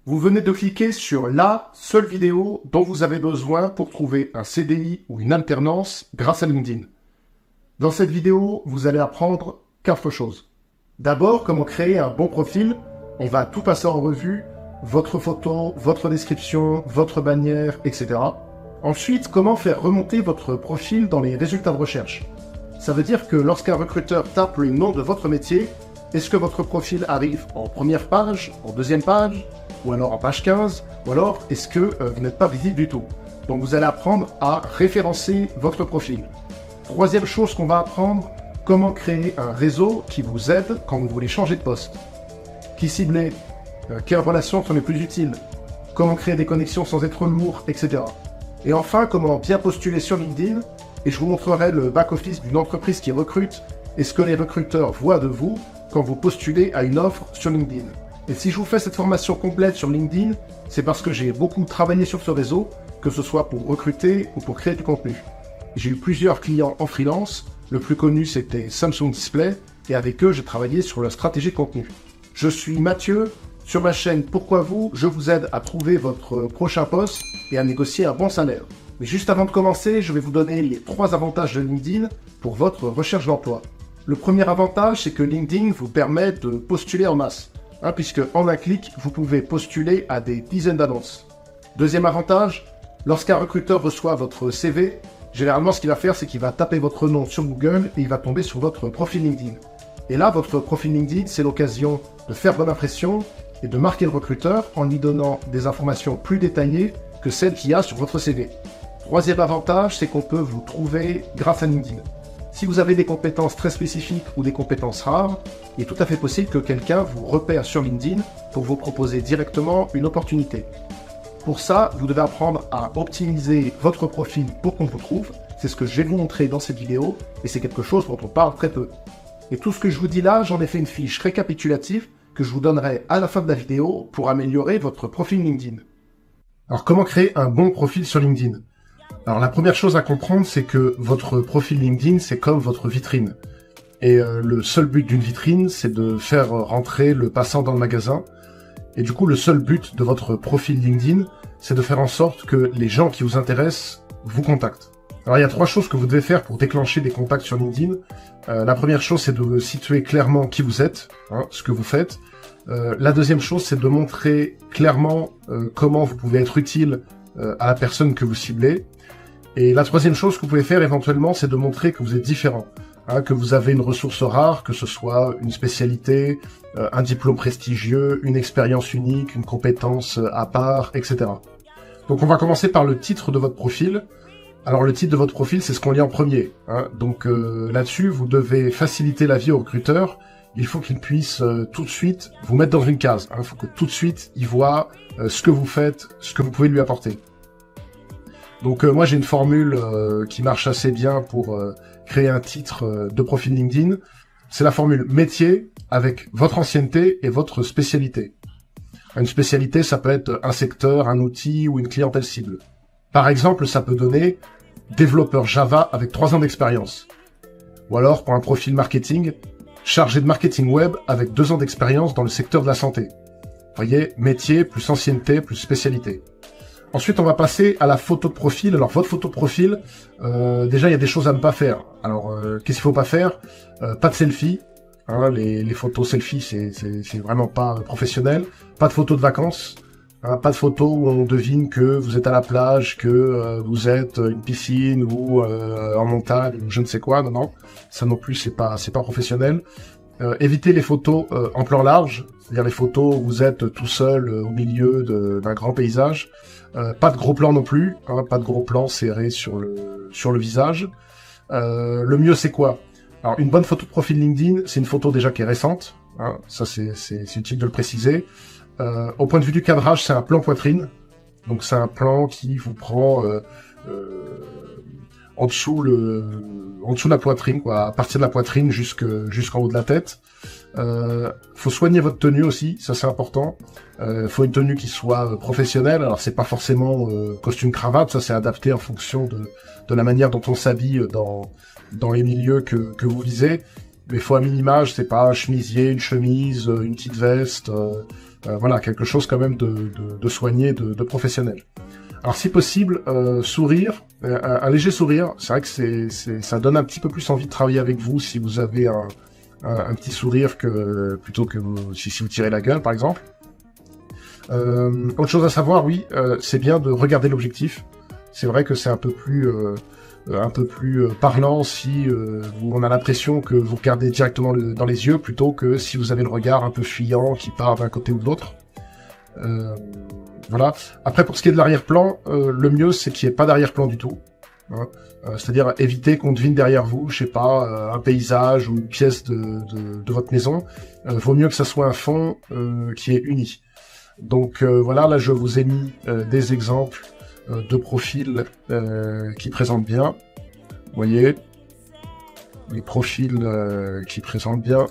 Vous venez de cliquer sur la seule vidéo dont vous avez besoin pour trouver un CDI ou une alternance grâce à LinkedIn. Dans cette vidéo, vous allez apprendre 4 choses. D'abord, comment créer un bon profil. On va tout passer en revue, votre photo, votre description, votre bannière, etc. Ensuite, comment faire remonter votre profil dans les résultats de recherche. Ça veut dire que lorsqu'un recruteur tape le nom de votre métier, est-ce que votre profil arrive en première page, en deuxième page, ou alors en page 15, ou alors est-ce que vous n'êtes pas visible du tout? Donc vous allez apprendre à référencer votre profil. Troisième chose qu'on va apprendre, comment créer un réseau qui vous aide quand vous voulez changer de poste. Qui cibler, quelles relations sont les plus utiles, comment créer des connexions sans être lourd, etc. Et enfin, comment bien postuler sur LinkedIn, et je vous montrerai le back-office d'une entreprise qui recrute et ce que les recruteurs voient de vous quand vous postulez à une offre sur LinkedIn. Et si je vous fais cette formation complète sur LinkedIn, c'est parce que j'ai beaucoup travaillé sur ce réseau, que ce soit pour recruter ou pour créer du contenu. J'ai eu plusieurs clients en freelance, le plus connu c'était Samsung Display, et avec eux j'ai travaillé sur leur stratégie de contenu. Je suis Mathieu, sur ma chaîne Pourquoi vous, je vous aide à trouver votre prochain poste et à négocier un bon salaire. Mais juste avant de commencer, je vais vous donner les 3 avantages de LinkedIn pour votre recherche d'emploi. Le premier avantage, c'est que LinkedIn vous permet de postuler en masse, puisque en un clic, vous pouvez postuler à des dizaines d'annonces. Deuxième avantage, lorsqu'un recruteur reçoit votre CV, généralement ce qu'il va faire, c'est qu'il va taper votre nom sur Google et il va tomber sur votre profil LinkedIn. Et là, votre profil LinkedIn, c'est l'occasion de faire bonne impression et de marquer le recruteur en lui donnant des informations plus détaillées que celles qu'il y a sur votre CV. Troisième avantage, c'est qu'on peut vous trouver grâce à LinkedIn. Si vous avez des compétences très spécifiques ou des compétences rares, il est tout à fait possible que quelqu'un vous repère sur LinkedIn pour vous proposer directement une opportunité. Pour ça, vous devez apprendre à optimiser votre profil pour qu'on vous trouve. C'est ce que je vais vous montrer dans cette vidéo et c'est quelque chose dont on parle très peu. Et tout ce que je vous dis là, j'en ai fait une fiche récapitulative que je vous donnerai à la fin de la vidéo pour améliorer votre profil LinkedIn. Alors comment créer un bon profil sur LinkedIn? Alors la première chose à comprendre, c'est que votre profil LinkedIn, c'est comme votre vitrine. Et le seul but d'une vitrine, c'est de faire rentrer le passant dans le magasin. Et du coup, le seul but de votre profil LinkedIn, c'est de faire en sorte que les gens qui vous intéressent vous contactent. Alors il y a 3 choses que vous devez faire pour déclencher des contacts sur LinkedIn. La première chose, c'est de situer clairement qui vous êtes, ce que vous faites. La deuxième chose, c'est de montrer clairement comment vous pouvez être utile à la personne que vous ciblez. Et la troisième chose que vous pouvez faire éventuellement, c'est de montrer que vous êtes différent, que vous avez une ressource rare, que ce soit une spécialité, un diplôme prestigieux, une expérience unique, une compétence à part, etc. Donc on va commencer par le titre de votre profil. Alors le titre de votre profil, c'est ce qu'on lit en premier. Donc là-dessus, vous devez faciliter la vie au recruteur. Il faut qu'il puisse tout de suite vous mettre dans une case. Il faut que tout de suite, il voit ce que vous faites, ce que vous pouvez lui apporter. Donc moi j'ai une formule qui marche assez bien pour créer un titre de profil LinkedIn. C'est la formule métier avec votre ancienneté et votre spécialité. Une spécialité, ça peut être un secteur, un outil ou une clientèle cible. Par exemple, ça peut donner développeur Java avec 3 ans d'expérience. Ou alors, pour un profil marketing, chargé de marketing web avec 2 ans d'expérience dans le secteur de la santé. Vous voyez, métier plus ancienneté plus spécialité. Ensuite, on va passer à la photo de profil. Alors, votre photo de profil, déjà, il y a des choses à ne pas faire. Alors, qu'est-ce qu'il faut pas faire? Pas de selfie. Les photos selfie, c'est vraiment pas professionnel. Pas de photos de vacances. Pas de photos où on devine que vous êtes à la plage, que vous êtes une piscine ou en montagne, ou je ne sais quoi. Non. Ça non plus, c'est pas professionnel. Évitez les photos en plan large, c'est-à-dire les photos où vous êtes tout seul au milieu d'un grand paysage. Pas de gros plan non plus, pas de gros plan serré sur le visage. Le mieux c'est quoi? Alors une bonne photo de profil LinkedIn, c'est une photo déjà qui est récente, ça c'est utile de le préciser. Au point de vue du cadrage, c'est un plan poitrine, donc c'est un plan qui vous prend en dessous de la poitrine, quoi, à partir de la poitrine jusqu'en haut de la tête. Faut soigner votre tenue aussi, ça c'est important. Faut une tenue qui soit professionnelle. Alors c'est pas forcément costume cravate, ça c'est adapté en fonction de la manière dont on s'habille dans les milieux que vous visez. Mais faut un minimum, c'est pas un chemisier, une chemise, une petite veste, Voilà, quelque chose quand même de soigné, de professionnel. Alors si possible, sourire, un léger sourire, c'est vrai que ça donne un petit peu plus envie de travailler avec vous si vous avez un petit sourire plutôt que si vous tirez la gueule, par exemple. Autre chose à savoir, oui, c'est bien de regarder l'objectif. C'est vrai que c'est un peu plus parlant si on a l'impression que vous regardez directement dans les yeux plutôt que si vous avez le regard un peu fuyant qui part d'un côté ou de l'autre. Voilà. Après, pour ce qui est de l'arrière-plan, le mieux c'est qu'il n'y ait pas d'arrière-plan du tout. Hein. C'est-à-dire éviter qu'on devine derrière vous, je sais pas, un paysage ou une pièce de votre maison. Vaut mieux que ça soit un fond qui est uni. Donc voilà, là je vous ai mis des exemples de profils qui présentent bien. Vous voyez, les profils qui présentent bien.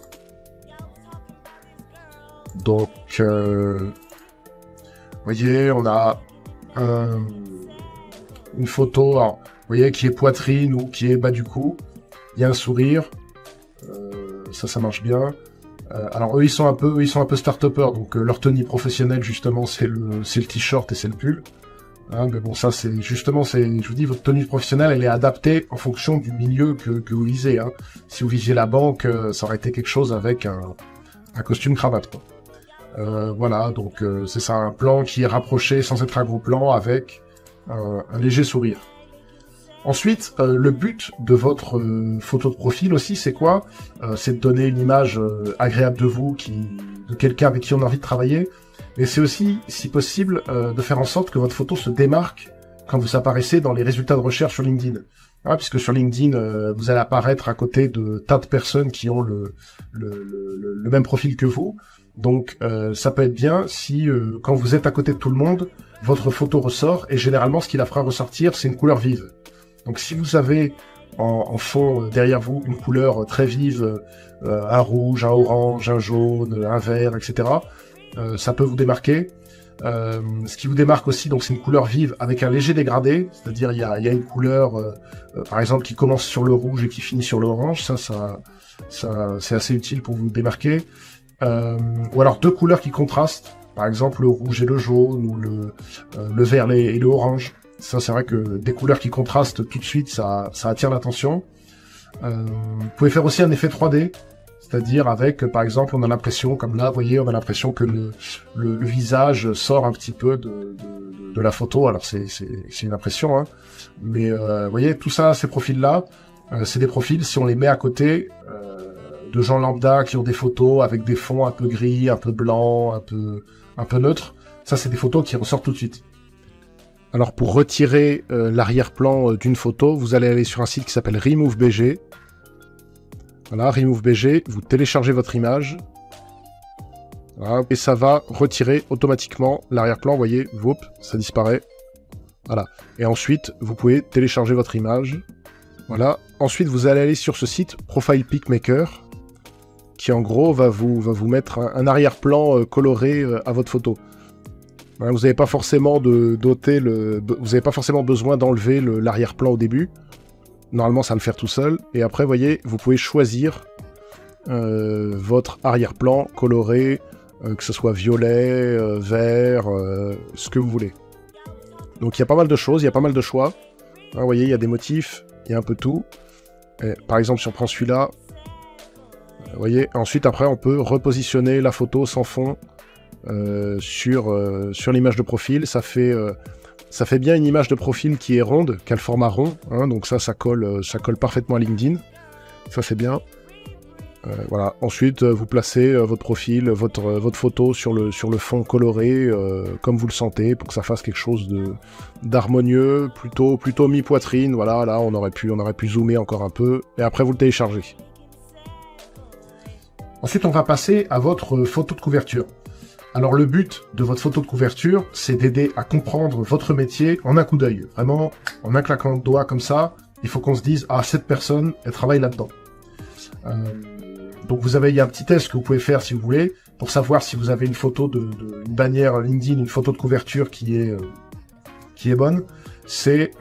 Donc, vous voyez, on a une photo, alors, vous voyez, qui est poitrine ou qui est bas du cou. Il y a un sourire. Ça marche bien. Alors eux ils sont un peu start-upers, donc leur tenue professionnelle justement c'est le t-shirt et c'est le pull. Hein, mais bon ça c'est justement je vous dis votre tenue professionnelle elle est adaptée en fonction du milieu que vous visez. Hein. Si vous visiez la banque, ça aurait été quelque chose avec un costume cravate quoi. Voilà donc c'est ça un plan qui est rapproché sans être un gros plan avec un léger sourire. Ensuite, le but de votre photo de profil aussi, c'est quoi? C'est de donner une image agréable de vous, de quelqu'un avec qui on a envie de travailler. Mais c'est aussi, si possible, de faire en sorte que votre photo se démarque quand vous apparaissez dans les résultats de recherche sur LinkedIn. Hein, puisque sur LinkedIn, vous allez apparaître à côté de tas de personnes qui ont le même profil que vous. Donc, ça peut être bien si, quand vous êtes à côté de tout le monde, votre photo ressort. Et généralement, ce qui la fera ressortir, c'est une couleur vive. Donc si vous avez en fond derrière vous une couleur très vive, un rouge, un orange, un jaune, un vert, etc., ça peut vous démarquer. Ce qui vous démarque aussi, donc c'est une couleur vive avec un léger dégradé, c'est-à-dire il y a une couleur, par exemple, qui commence sur le rouge et qui finit sur l'orange, ça c'est assez utile pour vous démarquer. Ou alors deux couleurs qui contrastent, par exemple le rouge et le jaune, ou le vert et le orange. Ça, c'est vrai que des couleurs qui contrastent tout de suite, ça attire l'attention. Vous pouvez faire aussi un effet 3D, c'est-à-dire avec, par exemple, on a l'impression, comme là, vous voyez, on a l'impression que le visage sort un petit peu de la photo. Alors, c'est une impression, hein. Mais, vous voyez, tout ça, ces profils-là, c'est des profils, si on les met à côté de gens lambda qui ont des photos avec des fonds un peu gris, un peu blancs, un peu neutres, ça, c'est des photos qui ressortent tout de suite. Alors pour retirer l'arrière-plan d'une photo, vous allez aller sur un site qui s'appelle RemoveBG. Voilà, RemoveBG, vous téléchargez votre image. Voilà, et ça va retirer automatiquement l'arrière-plan, vous voyez, whoop, ça disparaît. Voilà. Et ensuite, vous pouvez télécharger votre image. Voilà. Ensuite, vous allez aller sur ce site Profile Pic Maker, qui en gros va vous mettre un arrière-plan coloré à votre photo. Vous n'avez pas forcément besoin d'enlever l'arrière-plan au début. Normalement, ça va le faire tout seul. Et après, vous voyez, vous pouvez choisir votre arrière-plan coloré, que ce soit violet, vert, ce que vous voulez. Donc, il y a pas mal de choses, il y a pas mal de choix. Hein, vous voyez, il y a des motifs, il y a un peu tout. Et, par exemple, si on prend celui-là, vous voyez, ensuite, après, on peut repositionner la photo sans fond. Sur l'image de profil, ça fait bien une image de profil qui est ronde, qui a le format rond, hein, donc ça colle parfaitement à LinkedIn, ça c'est bien. Voilà. Ensuite, vous placez votre profil, votre photo sur le fond coloré, comme vous le sentez, pour que ça fasse quelque chose d'harmonieux, plutôt mi-poitrine. Voilà, là on aurait pu zoomer encore un peu, et après vous le téléchargez. Ensuite, on va passer à votre photo de couverture. Alors le but de votre photo de couverture, c'est d'aider à comprendre votre métier en un coup d'œil. Vraiment, en un claquement de doigts comme ça, il faut qu'on se dise « Ah, cette personne, elle travaille là-dedans ». Donc il y a un petit test que vous pouvez faire si vous voulez, pour savoir si vous avez une photo une bannière LinkedIn, une photo de couverture qui est bonne. C'est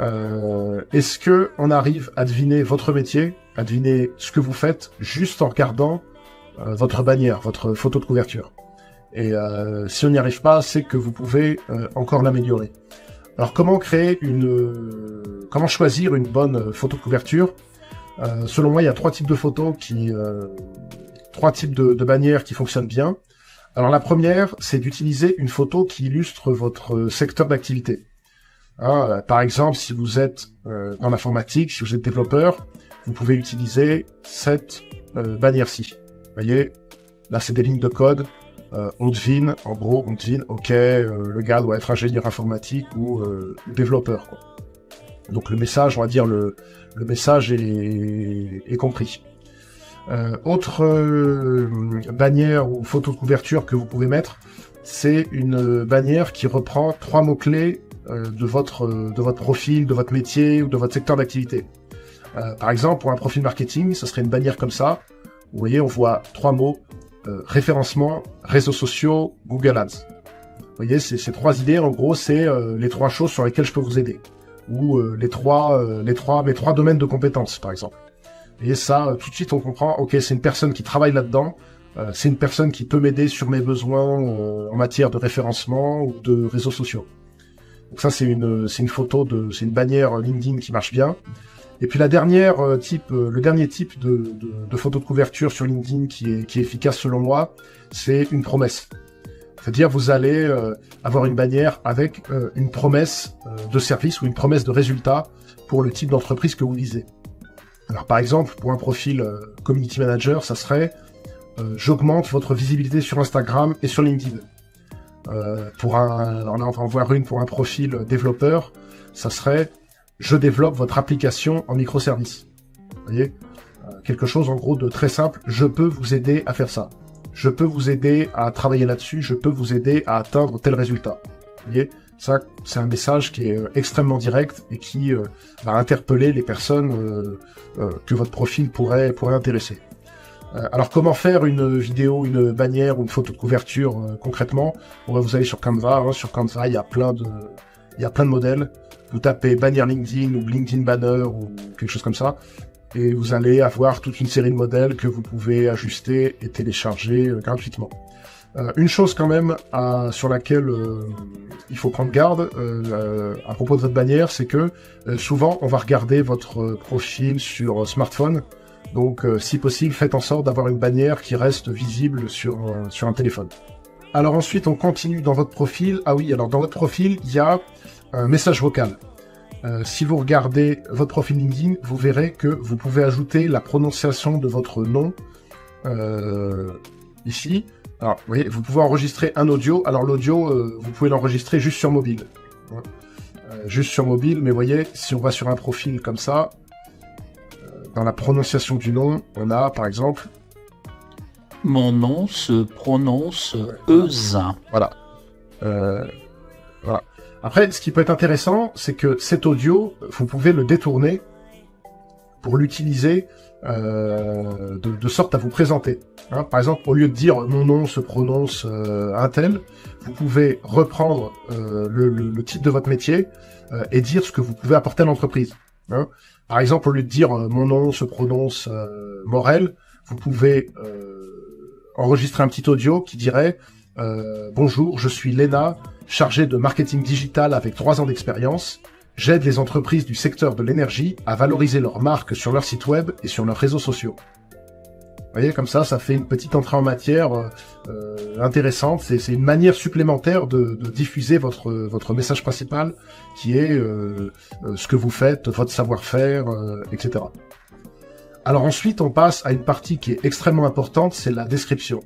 est-ce que on arrive à deviner votre métier, à deviner ce que vous faites, juste en regardant votre bannière, votre photo de couverture. Et si on n'y arrive pas, c'est que vous pouvez encore l'améliorer. Alors comment comment choisir une bonne photo de couverture? Selon moi, il y a trois types de photos trois types de bannières qui fonctionnent bien. Alors la première, c'est d'utiliser une photo qui illustre votre secteur d'activité. Par exemple, si vous êtes dans l'informatique, si vous êtes développeur, vous pouvez utiliser cette bannière-ci. Vous voyez, là c'est des lignes de code. On devine, en gros, ok, le gars doit être ingénieur informatique ou développeur, quoi. Donc le message, on va dire, le message est compris. Autre bannière ou photo de couverture que vous pouvez mettre, c'est une bannière qui reprend 3 mots-clés de votre profil, de votre métier ou de votre secteur d'activité. Par exemple, pour un profil marketing, ce serait une bannière comme ça. Vous voyez, on voit 3 mots, référencement, réseaux sociaux, Google Ads. Vous voyez, ces 3 idées, en gros, c'est les 3 choses sur lesquelles je peux vous aider. Ou mes trois domaines de compétences, par exemple. Et ça, tout de suite, on comprend, ok, c'est une personne qui travaille là-dedans, c'est une personne qui peut m'aider sur mes besoins en matière de référencement ou de réseaux sociaux. Donc ça, c'est une bannière LinkedIn qui marche bien. Et puis le dernier type de photo de couverture sur LinkedIn qui est efficace selon moi, c'est une promesse. C'est-à-dire vous allez avoir une bannière avec une promesse de service ou une promesse de résultat pour le type d'entreprise que vous visez. Alors par exemple, pour un profil community manager, ça serait j'augmente votre visibilité sur Instagram et sur LinkedIn. On va en voir une pour un profil développeur, ça serait je développe votre application en microservices. Vous voyez, quelque chose en gros de très simple, je peux vous aider à faire ça. Je peux vous aider à travailler là-dessus, je peux vous aider à atteindre tel résultat. Vous voyez, ça, c'est un message qui est extrêmement direct et qui va interpeller les personnes que votre profil pourrait intéresser. Alors, comment faire une vidéo, une bannière ou une photo de couverture concrètement? Vous allez sur Canva. Sur Canva, il y a plein de modèles. Vous tapez bannière LinkedIn ou LinkedIn banner ou quelque chose comme ça. Et vous allez avoir toute une série de modèles que vous pouvez ajuster et télécharger gratuitement. Une chose quand même sur laquelle il faut prendre garde à propos de votre bannière, c'est que souvent on va regarder votre profil sur smartphone. Donc si possible, faites en sorte d'avoir une bannière qui reste visible sur un téléphone. Alors ensuite, on continue dans votre profil. Ah oui, alors dans votre profil, il y a un message vocal. Si vous regardez votre profil LinkedIn, vous verrez que vous pouvez ajouter la prononciation de votre nom ici. Alors, vous voyez, vous pouvez enregistrer un audio. Alors l'audio, vous pouvez l'enregistrer juste sur mobile. Juste sur mobile, mais vous voyez, si on va sur un profil comme ça, dans la prononciation du nom, on a par exemple... Mon nom se prononce Eusin. Voilà. Voilà. Après, ce qui peut être intéressant, c'est que cet audio, vous pouvez le détourner pour l'utiliser de sorte à vous présenter. Par exemple, au lieu de dire « mon nom se prononce un tel », vous pouvez reprendre le titre de votre métier et dire ce que vous pouvez apporter à l'entreprise. Par exemple, au lieu de dire « mon nom se prononce Morel », vous pouvez enregistrer un petit audio qui dirait « bonjour, je suis Léna, chargée de marketing digital avec 3 ans d'expérience. J'aide les entreprises du secteur de l'énergie à valoriser leur marque sur leur site web et sur leurs réseaux sociaux. » Vous voyez, comme ça fait une petite entrée en matière intéressante. C'est une manière supplémentaire de diffuser votre message principal, qui est ce que vous faites, votre savoir-faire, etc. Alors ensuite, on passe à une partie qui est extrêmement importante, c'est la description.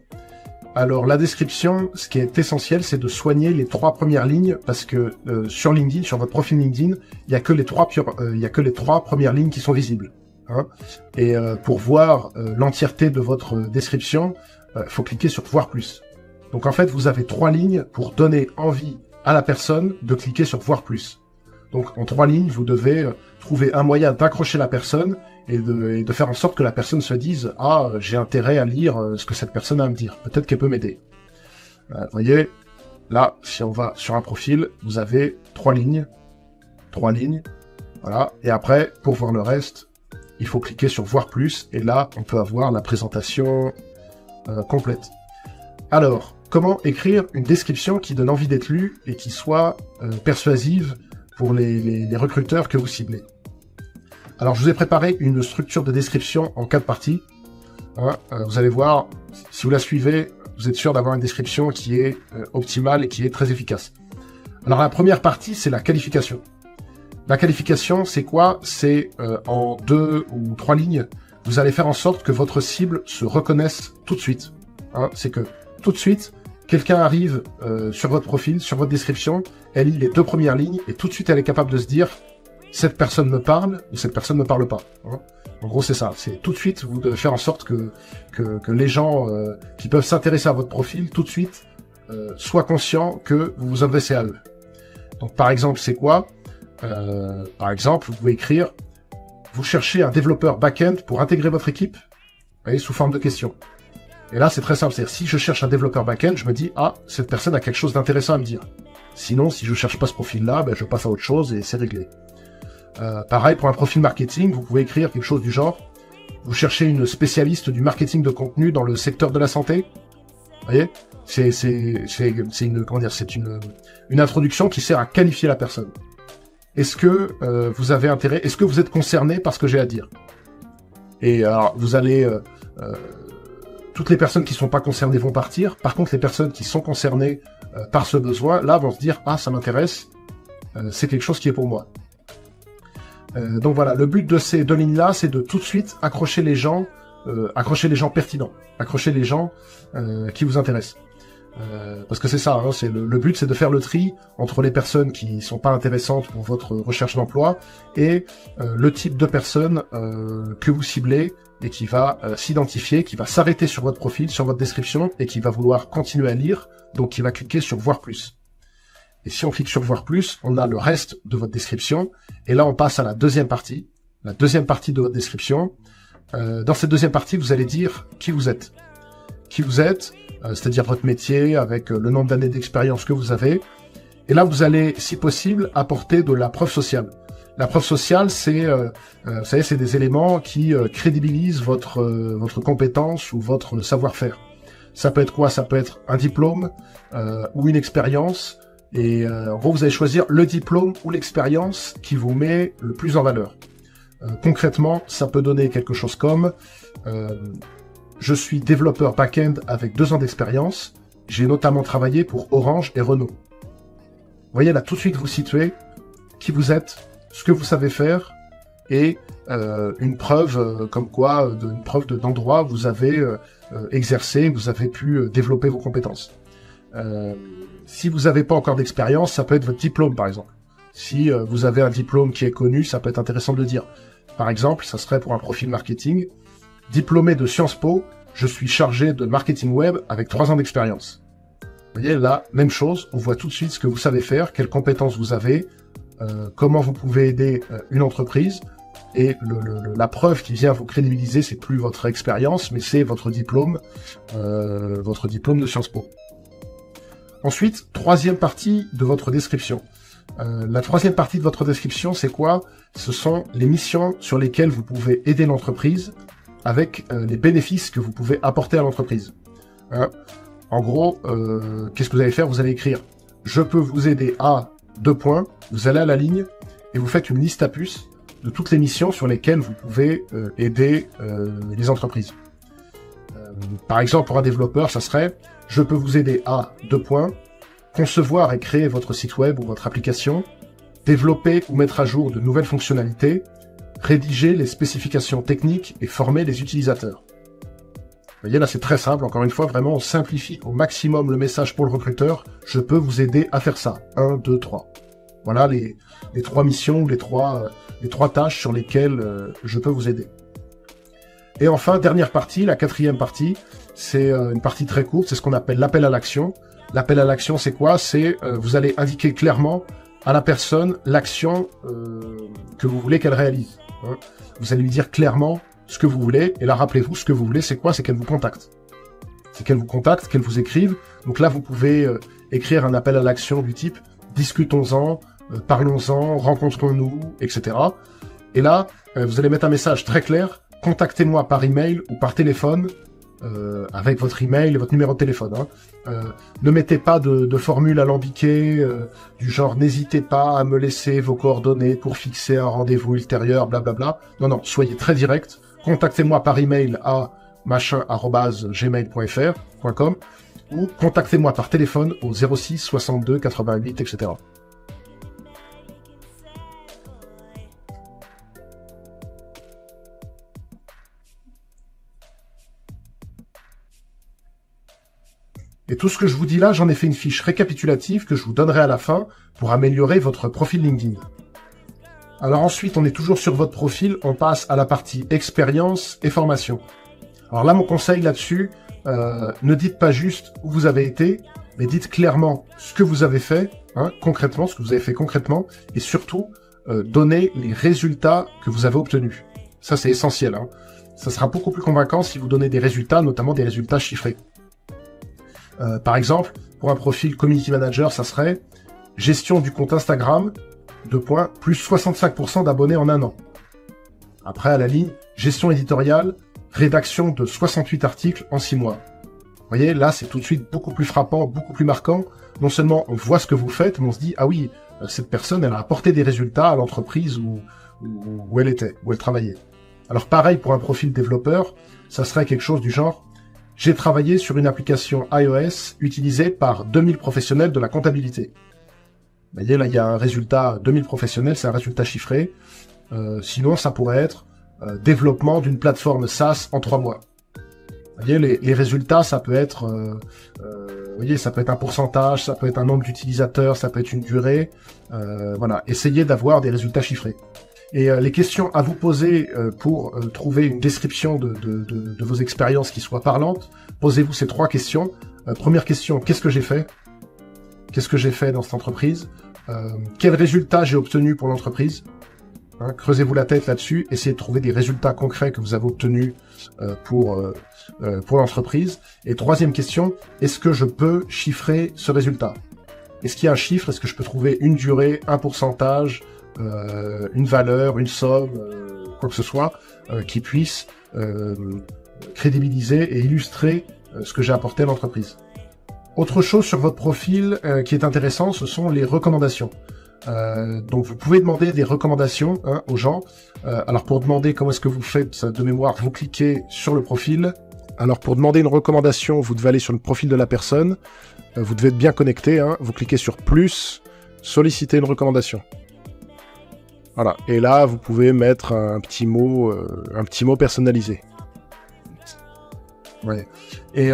Alors la description, ce qui est essentiel, c'est de soigner les 3 premières lignes, parce que sur LinkedIn, sur votre profil LinkedIn, il y a que les 3 premières lignes qui sont visibles. Et pour voir l'entièreté de votre description, faut cliquer sur voir plus. Donc en fait, vous avez 3 lignes pour donner envie à la personne de cliquer sur voir plus. Donc en 3 lignes, vous devez trouver un moyen d'accrocher la personne et de faire en sorte que la personne se dise « Ah, j'ai intérêt à lire ce que cette personne a à me dire. Peut-être qu'elle peut m'aider. » Vous voyez, là, si on va sur un profil, vous avez 3 lignes. 3 lignes. Voilà. Et après, pour voir le reste, il faut cliquer sur « Voir plus » et là, on peut avoir la présentation complète. Alors, comment écrire une description qui donne envie d'être lue et qui soit persuasive pour les recruteurs que vous ciblez. Alors, je vous ai préparé une structure de description en 4 parties. Hein, vous allez voir, si vous la suivez, vous êtes sûr d'avoir une description qui est optimale et qui est très efficace. Alors, la première partie, c'est la qualification. La qualification, c'est quoi? C'est en 2 ou 3 lignes, vous allez faire en sorte que votre cible se reconnaisse tout de suite. Hein, c'est que tout de suite, quelqu'un arrive sur votre profil, sur votre description, elle lit les 2 premières lignes et tout de suite elle est capable de se dire cette personne me parle ou cette personne ne me parle pas. Hein. En gros, c'est ça. C'est tout de suite, vous devez faire en sorte que les gens qui peuvent s'intéresser à votre profil, tout de suite, soient conscients que vous vous adressez à eux. Donc, par exemple, c'est quoi? Par exemple, vous pouvez écrire vous cherchez un développeur back-end pour intégrer votre équipe, vous voyez, sous forme de question. Et là, c'est très simple. C'est-à-dire, si je cherche un développeur back-end, je me dis, ah, cette personne a quelque chose d'intéressant à me dire. Sinon, si je cherche pas ce profil-là, ben, je passe à autre chose et c'est réglé. Pareil, pour un profil marketing, vous pouvez écrire quelque chose du genre, vous cherchez une spécialiste du marketing de contenu dans le secteur de la santé. Vous voyez, c'est une, comment dire, c'est une introduction qui sert à qualifier la personne. Est-ce que vous avez intérêt, est-ce que vous êtes concerné par ce que j'ai à dire? Et alors, vous allez, toutes les personnes qui sont pas concernées vont partir. Par contre, les personnes qui sont concernées par ce besoin, là, vont se dire, ah, ça m'intéresse, c'est quelque chose qui est pour moi. Donc voilà, le but de ces 2 lignes-là, c'est de tout de suite accrocher les gens pertinents, accrocher les gens qui vous intéressent. Parce que c'est ça, hein, c'est le but, c'est de faire le tri entre les personnes qui sont pas intéressantes pour votre recherche d'emploi et le type de personne que vous ciblez et qui va s'identifier, qui va s'arrêter sur votre profil, sur votre description et qui va vouloir continuer à lire, donc qui va cliquer sur voir plus. Et si on clique sur voir plus, on a le reste de votre description et là on passe à la deuxième partie de votre description. Dans cette deuxième partie, vous allez dire qui vous êtes. Qui vous êtes, c'est-à-dire votre métier, avec le nombre d'années d'expérience que vous avez. Et là, vous allez, si possible, apporter de la preuve sociale. La preuve sociale, c'est, vous savez, c'est des éléments qui crédibilisent votre compétence ou votre savoir-faire. Ça peut être quoi? Ça peut être un diplôme ou une expérience. Et en gros, vous allez choisir le diplôme ou l'expérience qui vous met le plus en valeur. Concrètement, ça peut donner quelque chose comme je suis développeur back-end avec 2 ans d'expérience. J'ai notamment travaillé pour Orange et Renault. Vous voyez, là, tout de suite, vous situez qui vous êtes, ce que vous savez faire, et une preuve comme quoi, une preuve d'endroit où vous avez exercé, vous avez pu développer vos compétences. Si vous n'avez pas encore d'expérience, ça peut être votre diplôme, par exemple. Si vous avez un diplôme qui est connu, ça peut être intéressant de le dire. Par exemple, ça serait pour un profil marketing. Diplômé de Sciences Po, je suis chargé de marketing web avec 3 ans d'expérience. Vous voyez, là, même chose, on voit tout de suite ce que vous savez faire, quelles compétences vous avez, comment vous pouvez aider une entreprise, et la preuve qui vient vous crédibiliser, c'est plus votre expérience, mais c'est votre diplôme de Sciences Po. Ensuite, 3e partie de votre description. La 3e partie de votre description, c'est quoi? Ce sont les missions sur lesquelles vous pouvez aider l'entreprise avec les bénéfices que vous pouvez apporter à l'entreprise. Hein, en gros, qu'est-ce que vous allez faire? Vous allez écrire « Je peux vous aider à 2 points », vous allez à la ligne et vous faites une liste à puces de toutes les missions sur lesquelles vous pouvez aider les entreprises. Par exemple, pour un développeur, ça serait « Je peux vous aider à 2 points », concevoir et créer votre site web ou votre application, développer ou mettre à jour de nouvelles fonctionnalités, rédiger les spécifications techniques et former les utilisateurs. Vous voyez, là, c'est très simple. Encore une fois, vraiment, on simplifie au maximum le message pour le recruteur. Je peux vous aider à faire ça. 1, 2, 3. Voilà les 3 missions, les trois tâches sur lesquelles je peux vous aider. Et enfin, dernière partie, la 4e partie, c'est une partie très courte, c'est ce qu'on appelle l'appel à l'action. L'appel à l'action, c'est quoi? C'est vous allez indiquer clairement à la personne l'action que vous voulez qu'elle réalise. Hein. Vous allez lui dire clairement ce que vous voulez, et là, rappelez-vous, ce que vous voulez, c'est quoi? C'est qu'elle vous contacte. C'est qu'elle vous contacte, qu'elle vous écrive. Donc là, vous pouvez écrire un appel à l'action du type « discutons-en »,« parlons-en »,« rencontrons-nous », etc. Et là, vous allez mettre un message très clair « contactez-moi par email ou par téléphone avec votre email et votre numéro de téléphone. Ne mettez pas de formule alambiquée, du genre n'hésitez pas à me laisser vos coordonnées pour fixer un rendez-vous ultérieur, blablabla. Non, soyez très direct. Contactez-moi par email à machin@gmail.com ou contactez-moi par téléphone au 06 62 88, etc. Et tout ce que je vous dis là, j'en ai fait une fiche récapitulative que je vous donnerai à la fin pour améliorer votre profil LinkedIn. Alors ensuite, on est toujours sur votre profil, on passe à la partie expérience et formation. Alors là, mon conseil là-dessus, ne dites pas juste où vous avez été, mais dites clairement ce que vous avez fait, concrètement, ce que vous avez fait concrètement, et surtout, donnez les résultats que vous avez obtenus. Ça, c'est essentiel. Ça sera beaucoup plus convaincant si vous donnez des résultats, notamment des résultats chiffrés. Par exemple, pour un profil Community Manager, ça serait gestion du compte Instagram, plus 65% d'abonnés en un an. Après, à la ligne, gestion éditoriale, rédaction de 68 articles en 6 mois. Vous voyez, là, c'est tout de suite beaucoup plus frappant, beaucoup plus marquant. Non seulement on voit ce que vous faites, mais on se dit, ah oui, cette personne, elle a apporté des résultats à l'entreprise où elle était, où elle travaillait. Alors pareil pour un profil développeur, ça serait quelque chose du genre, j'ai travaillé sur une application iOS utilisée par 2000 professionnels de la comptabilité. Vous voyez, là, il y a un résultat, 2000 professionnels, c'est un résultat chiffré. Sinon, ça pourrait être développement d'une plateforme SaaS en 3 mois. Vous voyez, les résultats, ça peut être, vous voyez, ça peut être un pourcentage, ça peut être un nombre d'utilisateurs, ça peut être une durée. Voilà, essayez d'avoir des résultats chiffrés. Et les questions à vous poser pour trouver une description de vos expériences qui soit parlante, posez-vous ces 3 questions. Première question, qu'est-ce que j'ai fait? Qu'est-ce que j'ai fait dans cette entreprise? Quels résultats j'ai obtenus pour l'entreprise? Creusez-vous la tête là-dessus, essayez de trouver des résultats concrets que vous avez obtenus pour l'entreprise. Et troisième question, est-ce que je peux chiffrer ce résultat? Est-ce qu'il y a un chiffre? Est-ce que je peux trouver une durée, un pourcentage, une valeur, une somme, quoi que ce soit, qui puisse crédibiliser et illustrer ce que j'ai apporté à l'entreprise. Autre chose sur votre profil qui est intéressant, ce sont les recommandations. Donc vous pouvez demander des recommandations aux gens. Alors pour demander comment est-ce que vous faites de mémoire, vous cliquez sur le profil. Alors pour demander une recommandation, vous devez aller sur le profil de la personne. Vous devez être bien connecté. Vous cliquez sur plus, solliciter une recommandation. Voilà. Et là, vous pouvez mettre un petit mot personnalisé. Ouais. Et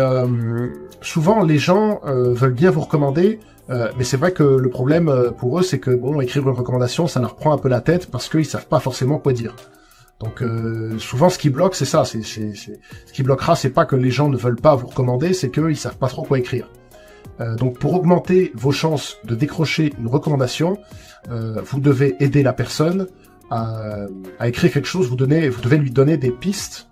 souvent, les gens veulent bien vous recommander, mais c'est vrai que le problème pour eux, c'est que bon, écrire une recommandation, ça leur prend un peu la tête parce qu'ils savent pas forcément quoi dire. Donc souvent, ce qui bloque, c'est ça. Ce qui bloquera, c'est pas que les gens ne veulent pas vous recommander, c'est qu'ils savent pas trop quoi écrire. Donc pour augmenter vos chances de décrocher une recommandation, vous devez aider la personne à écrire quelque chose. Vous devez lui donner des pistes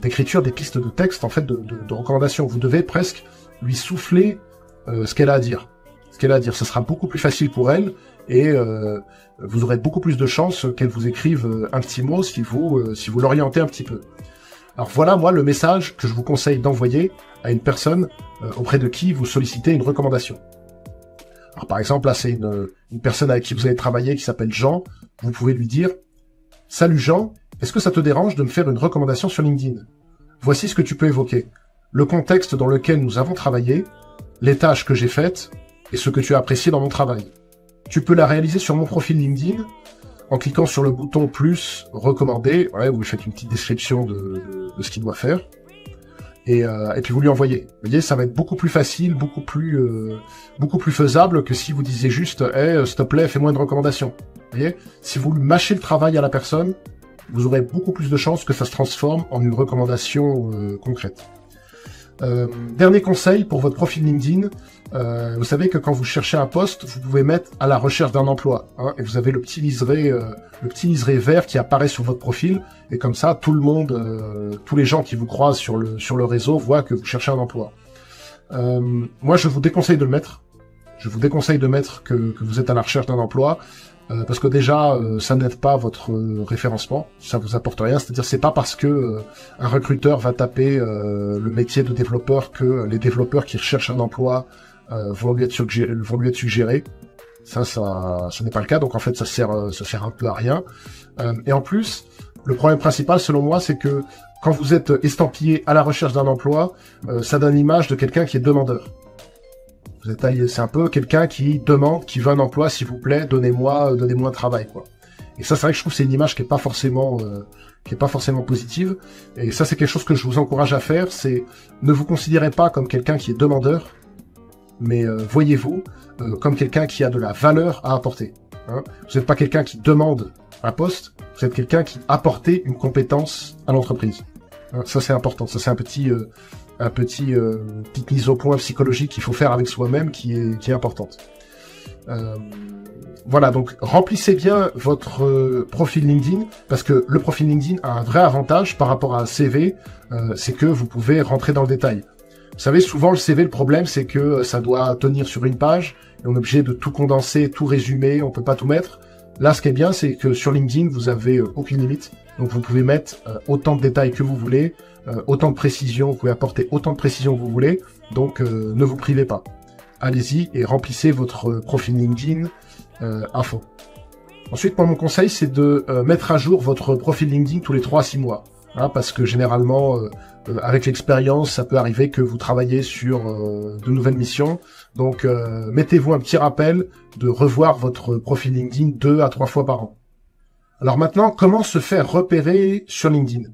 d'écriture, des pistes de texte, en fait, de recommandation. Vous devez presque lui souffler ce qu'elle a à dire. Ce sera beaucoup plus facile pour elle et vous aurez beaucoup plus de chances qu'elle vous écrive un petit mot si vous l'orientez un petit peu. Alors voilà, moi, le message que je vous conseille d'envoyer à une personne auprès de qui vous sollicitez une recommandation. Alors par exemple, là, c'est une personne avec qui vous avez travaillé qui s'appelle Jean. Vous pouvez lui dire « Salut Jean, est-ce que ça te dérange de me faire une recommandation sur LinkedIn? Voici ce que tu peux évoquer. Le contexte dans lequel nous avons travaillé, les tâches que j'ai faites et ce que tu as apprécié dans mon travail. Tu peux la réaliser sur mon profil LinkedIn en cliquant sur le bouton plus recommander. Ouais, vous faites une petite description de ce qu'il doit faire. Et puis vous lui envoyez. Vous voyez, ça va être beaucoup plus facile, beaucoup plus faisable que si vous disiez juste hey, s'il te plaît, fais-moi une recommandation. Vous voyez, si vous mâchez le travail à la personne, vous aurez beaucoup plus de chances que ça se transforme en une recommandation concrète. Dernier conseil pour votre profil LinkedIn, vous savez que quand vous cherchez un poste, vous pouvez mettre à la recherche d'un emploi, et vous avez le petit liseré vert qui apparaît sur votre profil, et comme ça, tout le monde, tous les gens qui vous croisent sur le réseau voient que vous cherchez un emploi. Moi, je vous déconseille de le mettre. je vous déconseille de mettre que vous êtes à la recherche d'un emploi, parce que déjà, ça n'aide pas votre référencement, ça vous apporte rien. C'est-à-dire, c'est pas parce que un recruteur va taper le métier de développeur que les développeurs qui recherchent un emploi vont lui être suggérés. Ça n'est pas le cas. Donc en fait, ça sert un peu à rien. Et en plus, le problème principal, selon moi, c'est que quand vous êtes estampillé à la recherche d'un emploi, ça donne l'image de quelqu'un qui est demandeur. C'est un peu quelqu'un qui demande, qui veut un emploi, s'il vous plaît, donnez-moi un travail, quoi. Et ça, c'est vrai que je trouve que c'est une image qui est pas forcément positive. Et ça, c'est quelque chose que je vous encourage à faire. C'est ne vous considérez pas comme quelqu'un qui est demandeur, mais voyez-vous comme quelqu'un qui a de la valeur à apporter. Hein. Vous n'êtes pas quelqu'un qui demande un poste, vous êtes quelqu'un qui apporte une compétence à l'entreprise. Hein, ça, c'est important. Ça, c'est petite mise au point psychologique qu'il faut faire avec soi-même qui est importante. Voilà, donc remplissez bien votre profil LinkedIn, parce que le profil LinkedIn a un vrai avantage par rapport à un CV, c'est que vous pouvez rentrer dans le détail. Vous savez, souvent le CV, le problème, c'est que ça doit tenir sur une page, et on est obligé de tout condenser, tout résumer, on peut pas tout mettre. Là, ce qui est bien, c'est que sur LinkedIn, vous avez aucune limite, donc vous pouvez mettre autant de détails que vous voulez, autant de précision, vous pouvez apporter autant de précision que vous voulez, donc ne vous privez pas. Allez-y et remplissez votre profil LinkedIn à fond. Ensuite, moi, mon conseil, c'est de mettre à jour votre profil LinkedIn tous les 3 à 6 mois. Hein, parce que généralement, avec l'expérience, ça peut arriver que vous travaillez sur de nouvelles missions. Donc, mettez-vous un petit rappel de revoir votre profil LinkedIn 2 à 3 fois par an. Alors maintenant, comment se faire repérer sur LinkedIn ?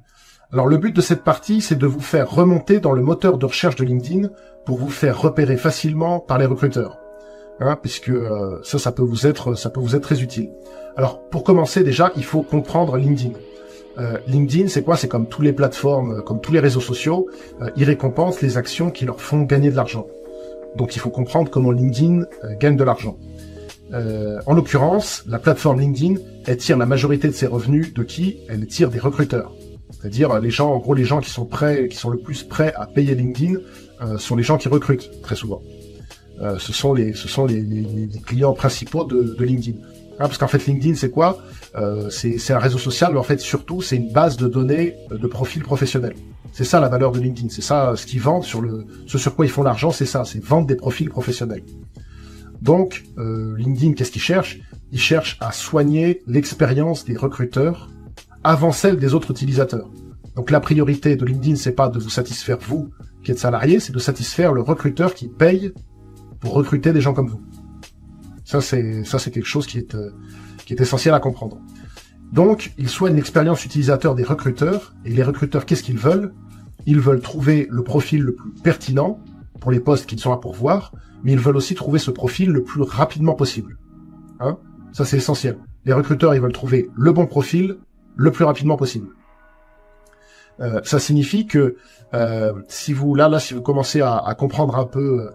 Alors, le but de cette partie, c'est de vous faire remonter dans le moteur de recherche de LinkedIn pour vous faire repérer facilement par les recruteurs. Hein, puisque ça peut vous être très utile. Alors, pour commencer, déjà, il faut comprendre LinkedIn. LinkedIn, c'est quoi? C'est comme toutes les plateformes, comme tous les réseaux sociaux, ils récompensent les actions qui leur font gagner de l'argent. Donc, il faut comprendre comment LinkedIn gagne de l'argent. En l'occurrence, la plateforme LinkedIn, elle tire la majorité de ses revenus de qui? Elle tire des recruteurs. C'est-à-dire les gens, en gros, les gens qui sont le plus prêts à payer LinkedIn, sont les gens qui recrutent très souvent. Ce sont les clients principaux de LinkedIn. Hein, parce qu'en fait, LinkedIn, c'est quoi? C'est un réseau social, mais en fait, surtout, c'est une base de données de profils professionnels. C'est ça la valeur de LinkedIn. C'est ça ce qu'ils vendent ce sur quoi ils font l'argent, c'est ça, c'est vendre des profils professionnels. Donc, LinkedIn, qu'est-ce qu'ils cherchent? Ils cherchent à soigner l'expérience des recruteurs avant celle des autres utilisateurs. Donc, la priorité de LinkedIn, c'est pas de vous satisfaire, vous, qui êtes salarié, c'est de satisfaire le recruteur qui paye pour recruter des gens comme vous. Ça, c'est quelque chose qui est essentiel à comprendre. Donc, ils soignent l'expérience utilisateur des recruteurs, et les recruteurs, qu'est-ce qu'ils veulent? Ils veulent trouver le profil le plus pertinent pour les postes qu'ils sont à pourvoir, mais ils veulent aussi trouver ce profil le plus rapidement possible. Hein? Ça, c'est essentiel. Les recruteurs, ils veulent trouver le bon profil le plus rapidement possible. Ça signifie que si vous commencez à comprendre un peu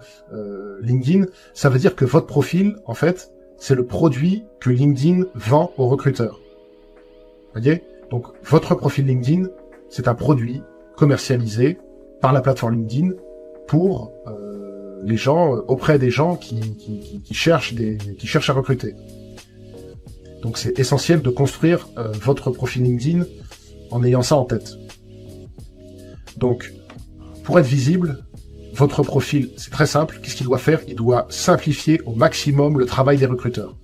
LinkedIn, ça veut dire que votre profil, en fait, c'est le produit que LinkedIn vend aux recruteurs. Vous voyez? Donc, votre profil LinkedIn, c'est un produit commercialisé par la plateforme LinkedIn pour les gens, auprès des gens qui cherchent à recruter. Donc, c'est essentiel de construire votre profil LinkedIn en ayant ça en tête. Donc, pour être visible, votre profil, c'est très simple. Qu'est-ce qu'il doit faire? Il doit simplifier au maximum le travail des recruteurs.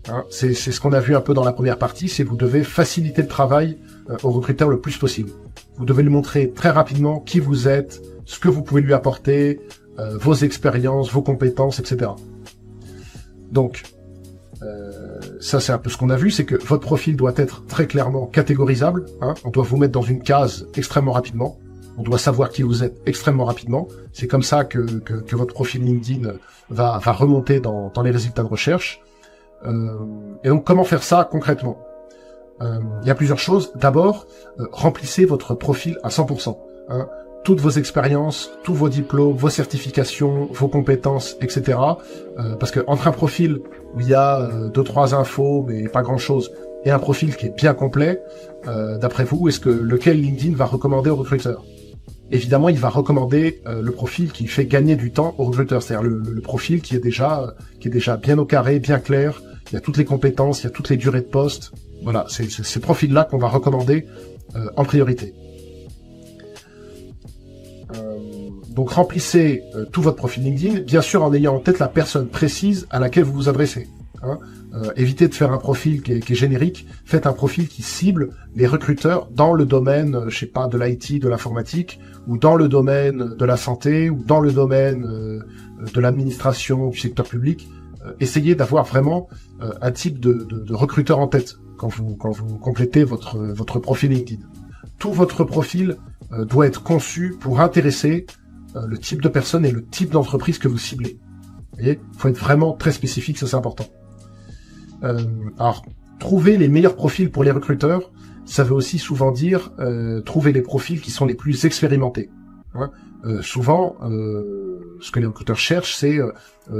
Hein, c'est ce qu'on a vu un peu dans la première partie, c'est vous devez faciliter le travail au recruteur le plus possible. Vous devez lui montrer très rapidement qui vous êtes, ce que vous pouvez lui apporter, vos expériences, vos compétences, etc. Donc, ça c'est un peu ce qu'on a vu, c'est que votre profil doit être très clairement catégorisable. Hein, on doit vous mettre dans une case extrêmement rapidement. On doit savoir qui vous êtes extrêmement rapidement. C'est comme ça que votre profil LinkedIn va remonter dans les résultats de recherche. Et donc, comment faire ça concrètement? Il y a plusieurs choses. D'abord, remplissez votre profil à 100%. Hein, toutes vos expériences, tous vos diplômes, vos certifications, vos compétences, etc. Parce que entre un profil où il y a 2-3 infos, mais pas grand-chose, et un profil qui est bien complet, d'après vous, lequel LinkedIn va recommander aux recruteurs? évidemment, il va recommander le profil qui fait gagner du temps au recruteur, c'est-à-dire le profil qui est déjà bien au carré, bien clair, il y a toutes les compétences, il y a toutes les durées de poste. Voilà, c'est ces profils-là qu'on va recommander en priorité. Donc remplissez tout votre profil LinkedIn, bien sûr en ayant en tête la personne précise à laquelle vous vous adressez. Hein. Évitez de faire un profil qui est générique, faites un profil qui cible les recruteurs dans le domaine, je sais pas, de l'IT, de l'informatique, ou dans le domaine de la santé, ou dans le domaine de l'administration, du secteur public. Essayez d'avoir vraiment un type de recruteur en tête quand vous complétez votre profil LinkedIn. Tout votre profil doit être conçu pour intéresser le type de personne et le type d'entreprise que vous ciblez. Vous voyez, il faut être vraiment très spécifique, ça c'est important. Alors, trouver les meilleurs profils pour les recruteurs, ça veut aussi souvent dire trouver les profils qui sont les plus expérimentés. Hein. Souvent, ce que les recruteurs cherchent, c'est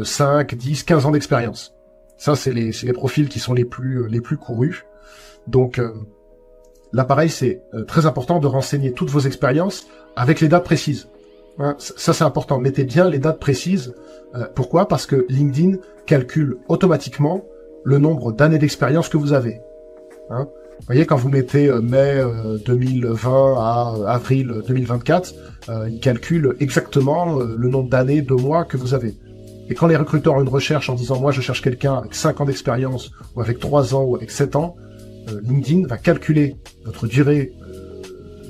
5, 10, 15 ans d'expérience. Ça, c'est les profils qui sont les plus courus. Donc, là, pareil, c'est très important de renseigner toutes vos expériences avec les dates précises. Hein, ça, c'est important. Mettez bien les dates précises. Pourquoi ? Parce que LinkedIn calcule automatiquement le nombre d'années d'expérience que vous avez. Hein, vous voyez, quand vous mettez mai 2020 à avril 2024, il calcule exactement le nombre d'années, de mois que vous avez. Et quand les recruteurs ont une recherche en disant « moi, je cherche quelqu'un avec 5 ans d'expérience, ou avec 3 ans, ou avec 7 ans », LinkedIn va calculer votre durée,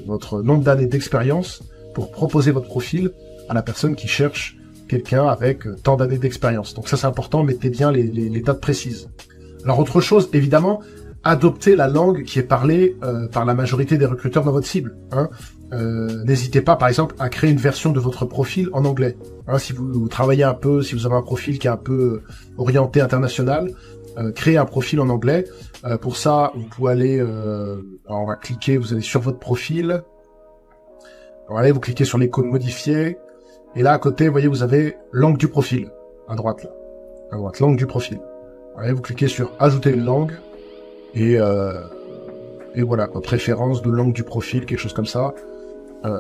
votre nombre d'années d'expérience pour proposer votre profil à la personne qui cherche quelqu'un avec tant d'années d'expérience. Donc ça, c'est important, mettez bien les dates précises. Alors autre chose, évidemment, adoptez la langue qui est parlée par la majorité des recruteurs dans votre cible. Hein. N'hésitez pas, par exemple, à créer une version de votre profil en anglais. Hein, si vous travaillez un peu, si vous avez un profil qui est un peu orienté international, créez un profil en anglais. Pour ça, vous pouvez aller, alors on va cliquer, vous allez sur votre profil. Voilà, vous cliquez sur l'icône modifier. Et là, à côté, vous voyez, vous avez langue du profil. À droite, là. À droite, langue du profil. Voilà, vous cliquez sur ajouter une langue. Et voilà, quoi, préférence de langue du profil, quelque chose comme ça.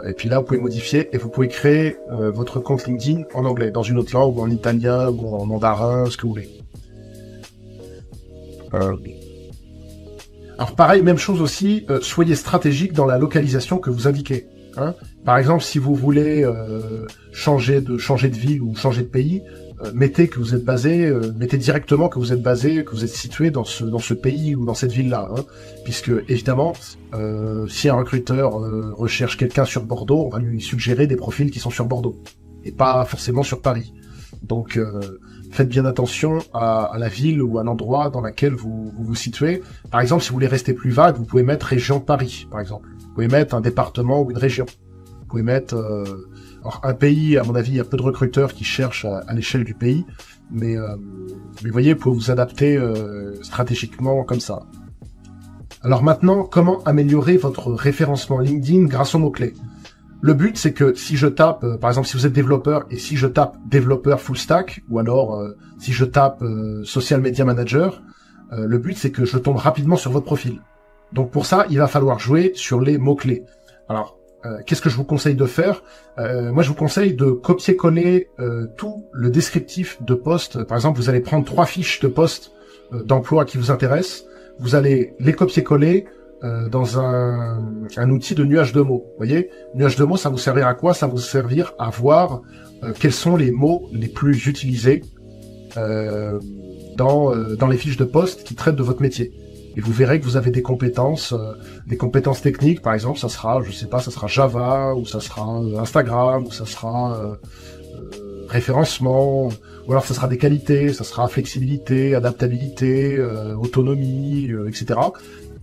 Et puis là, vous pouvez modifier et vous pouvez créer votre compte LinkedIn en anglais, dans une autre langue, ou en italien, ou en mandarin, ce que vous voulez. Alors pareil, même chose aussi, soyez stratégique dans la localisation que vous indiquez. Hein. Par exemple, si vous voulez changer de ville ou changer de pays, mettez que vous êtes basé, mettez directement que vous êtes basé, que vous êtes situé dans ce pays ou dans cette ville-là, hein, puisque évidemment, si un recruteur recherche quelqu'un sur Bordeaux, on va lui suggérer des profils qui sont sur Bordeaux et pas forcément sur Paris. Donc, faites bien attention à la ville ou à l'endroit dans laquelle vous situez. Par exemple, si vous voulez rester plus vague, vous pouvez mettre région Paris, par exemple. Vous pouvez mettre un département ou une région. Vous pouvez mettre alors un pays, à mon avis, il y a peu de recruteurs qui cherchent à l'échelle du pays, mais vous voyez, vous pouvez vous adapter stratégiquement comme ça. Alors maintenant, comment améliorer votre référencement LinkedIn grâce aux mots-clés ? Le but, c'est que si je tape, par exemple, si vous êtes développeur, et si je tape développeur full stack, ou alors si je tape social media manager, le but, c'est que je tombe rapidement sur votre profil. Donc pour ça, il va falloir jouer sur les mots-clés. Alors, qu'est-ce que je vous conseille de faire ? Moi, je vous conseille de copier-coller tout le descriptif de poste. Par exemple, vous allez prendre 3 fiches de poste d'emploi qui vous intéressent. Vous allez les copier-coller dans un outil de nuage de mots. Vous voyez, nuage de mots, ça vous servir à quoi ? Ça vous servir à voir quels sont les mots les plus utilisés dans les fiches de poste qui traitent de votre métier. Et vous verrez que vous avez des compétences techniques, par exemple, ça sera, je sais pas, ça sera Java, ou ça sera Instagram, ou ça sera référencement, ou alors ça sera des qualités, ça sera flexibilité, adaptabilité, autonomie, etc.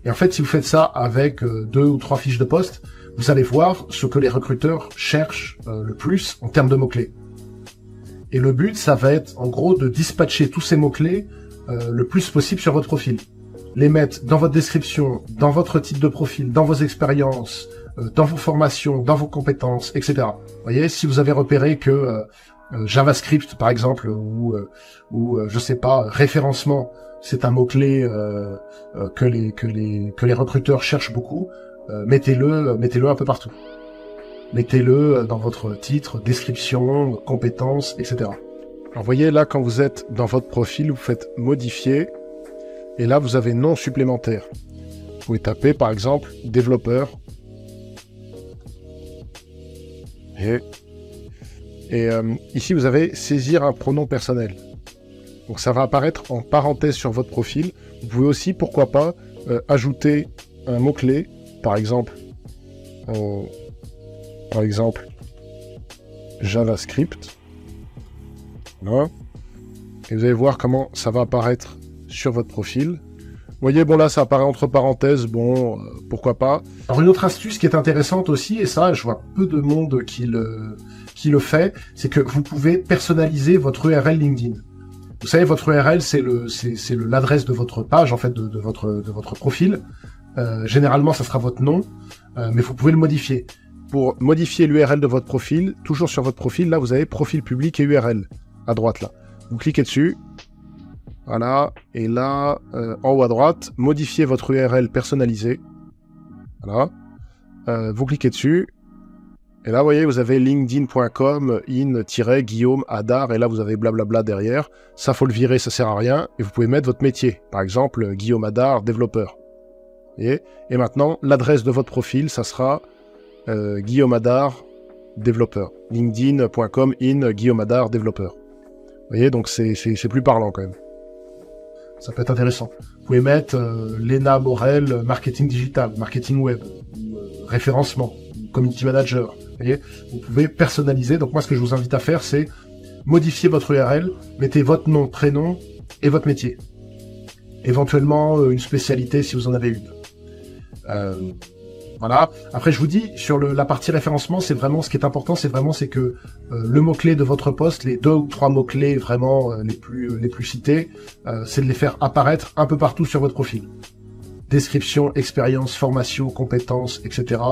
Et en fait, si vous faites ça avec 2 ou 3 fiches de poste, vous allez voir ce que les recruteurs cherchent le plus en termes de mots-clés. Et le but, ça va être en gros de dispatcher tous ces mots-clés le plus possible sur votre profil. Les mettre dans votre description, dans votre type de profil, dans vos expériences, dans vos formations, dans vos compétences, etc. Vous voyez, si vous avez repéré que JavaScript, par exemple, ou je sais pas, référencement, c'est un mot-clé que les recruteurs cherchent beaucoup, mettez-le un peu partout. mettez-le dans votre titre, description, compétences, etc. Alors, vous voyez, là, quand vous êtes dans votre profil, vous faites modifier, et là, vous avez nom supplémentaire. Vous pouvez taper, par exemple, développeur. Et ici, vous avez saisir un pronom personnel. Donc, ça va apparaître en parenthèse sur votre profil. Vous pouvez aussi, pourquoi pas, ajouter un mot-clé, par exemple, JavaScript. Voilà. Et vous allez voir comment ça va apparaître sur votre profil. Vous voyez, bon là, ça apparaît entre parenthèses, bon, pourquoi pas. Alors une autre astuce qui est intéressante aussi, et ça, je vois peu de monde qui le fait, c'est que vous pouvez personnaliser votre URL LinkedIn. Vous savez, votre URL, c'est l'adresse de votre page, en fait, de votre profil. Généralement, ça sera votre nom, mais vous pouvez le modifier. Pour modifier l'URL de votre profil, toujours sur votre profil, là, vous avez profil public et URL, à droite, là. Vous cliquez dessus. Voilà, et là, en haut à droite, modifiez votre URL personnalisée. Voilà. Vous cliquez dessus. Et là, vous voyez, vous avez linkedin.com in-Guillaume Hadard, et là, vous avez blablabla derrière. Ça, faut le virer, ça sert à rien. Et vous pouvez mettre votre métier. Par exemple, Guillaume Hadard, développeur. Vous voyez ? Et maintenant, l'adresse de votre profil, ça sera Guillaume Hadard, développeur. linkedin.com in-Guillaume Hadard, développeur. Vous voyez, donc c'est plus parlant quand même. Ça peut être intéressant. Vous pouvez mettre Léna Morel, marketing digital, marketing web, référencement, community manager. Vous voyez, vous pouvez personnaliser. Donc moi, ce que je vous invite à faire, c'est modifier votre URL, mettez votre nom, prénom et votre métier. Éventuellement, une spécialité si vous en avez une. Voilà. Après, je vous dis, sur la partie référencement, c'est vraiment, ce qui est important, c'est que le mot-clé de votre poste, les 2 ou 3 mots-clés vraiment les plus cités, c'est de les faire apparaître un peu partout sur votre profil. Description, expérience, formation, compétences, etc.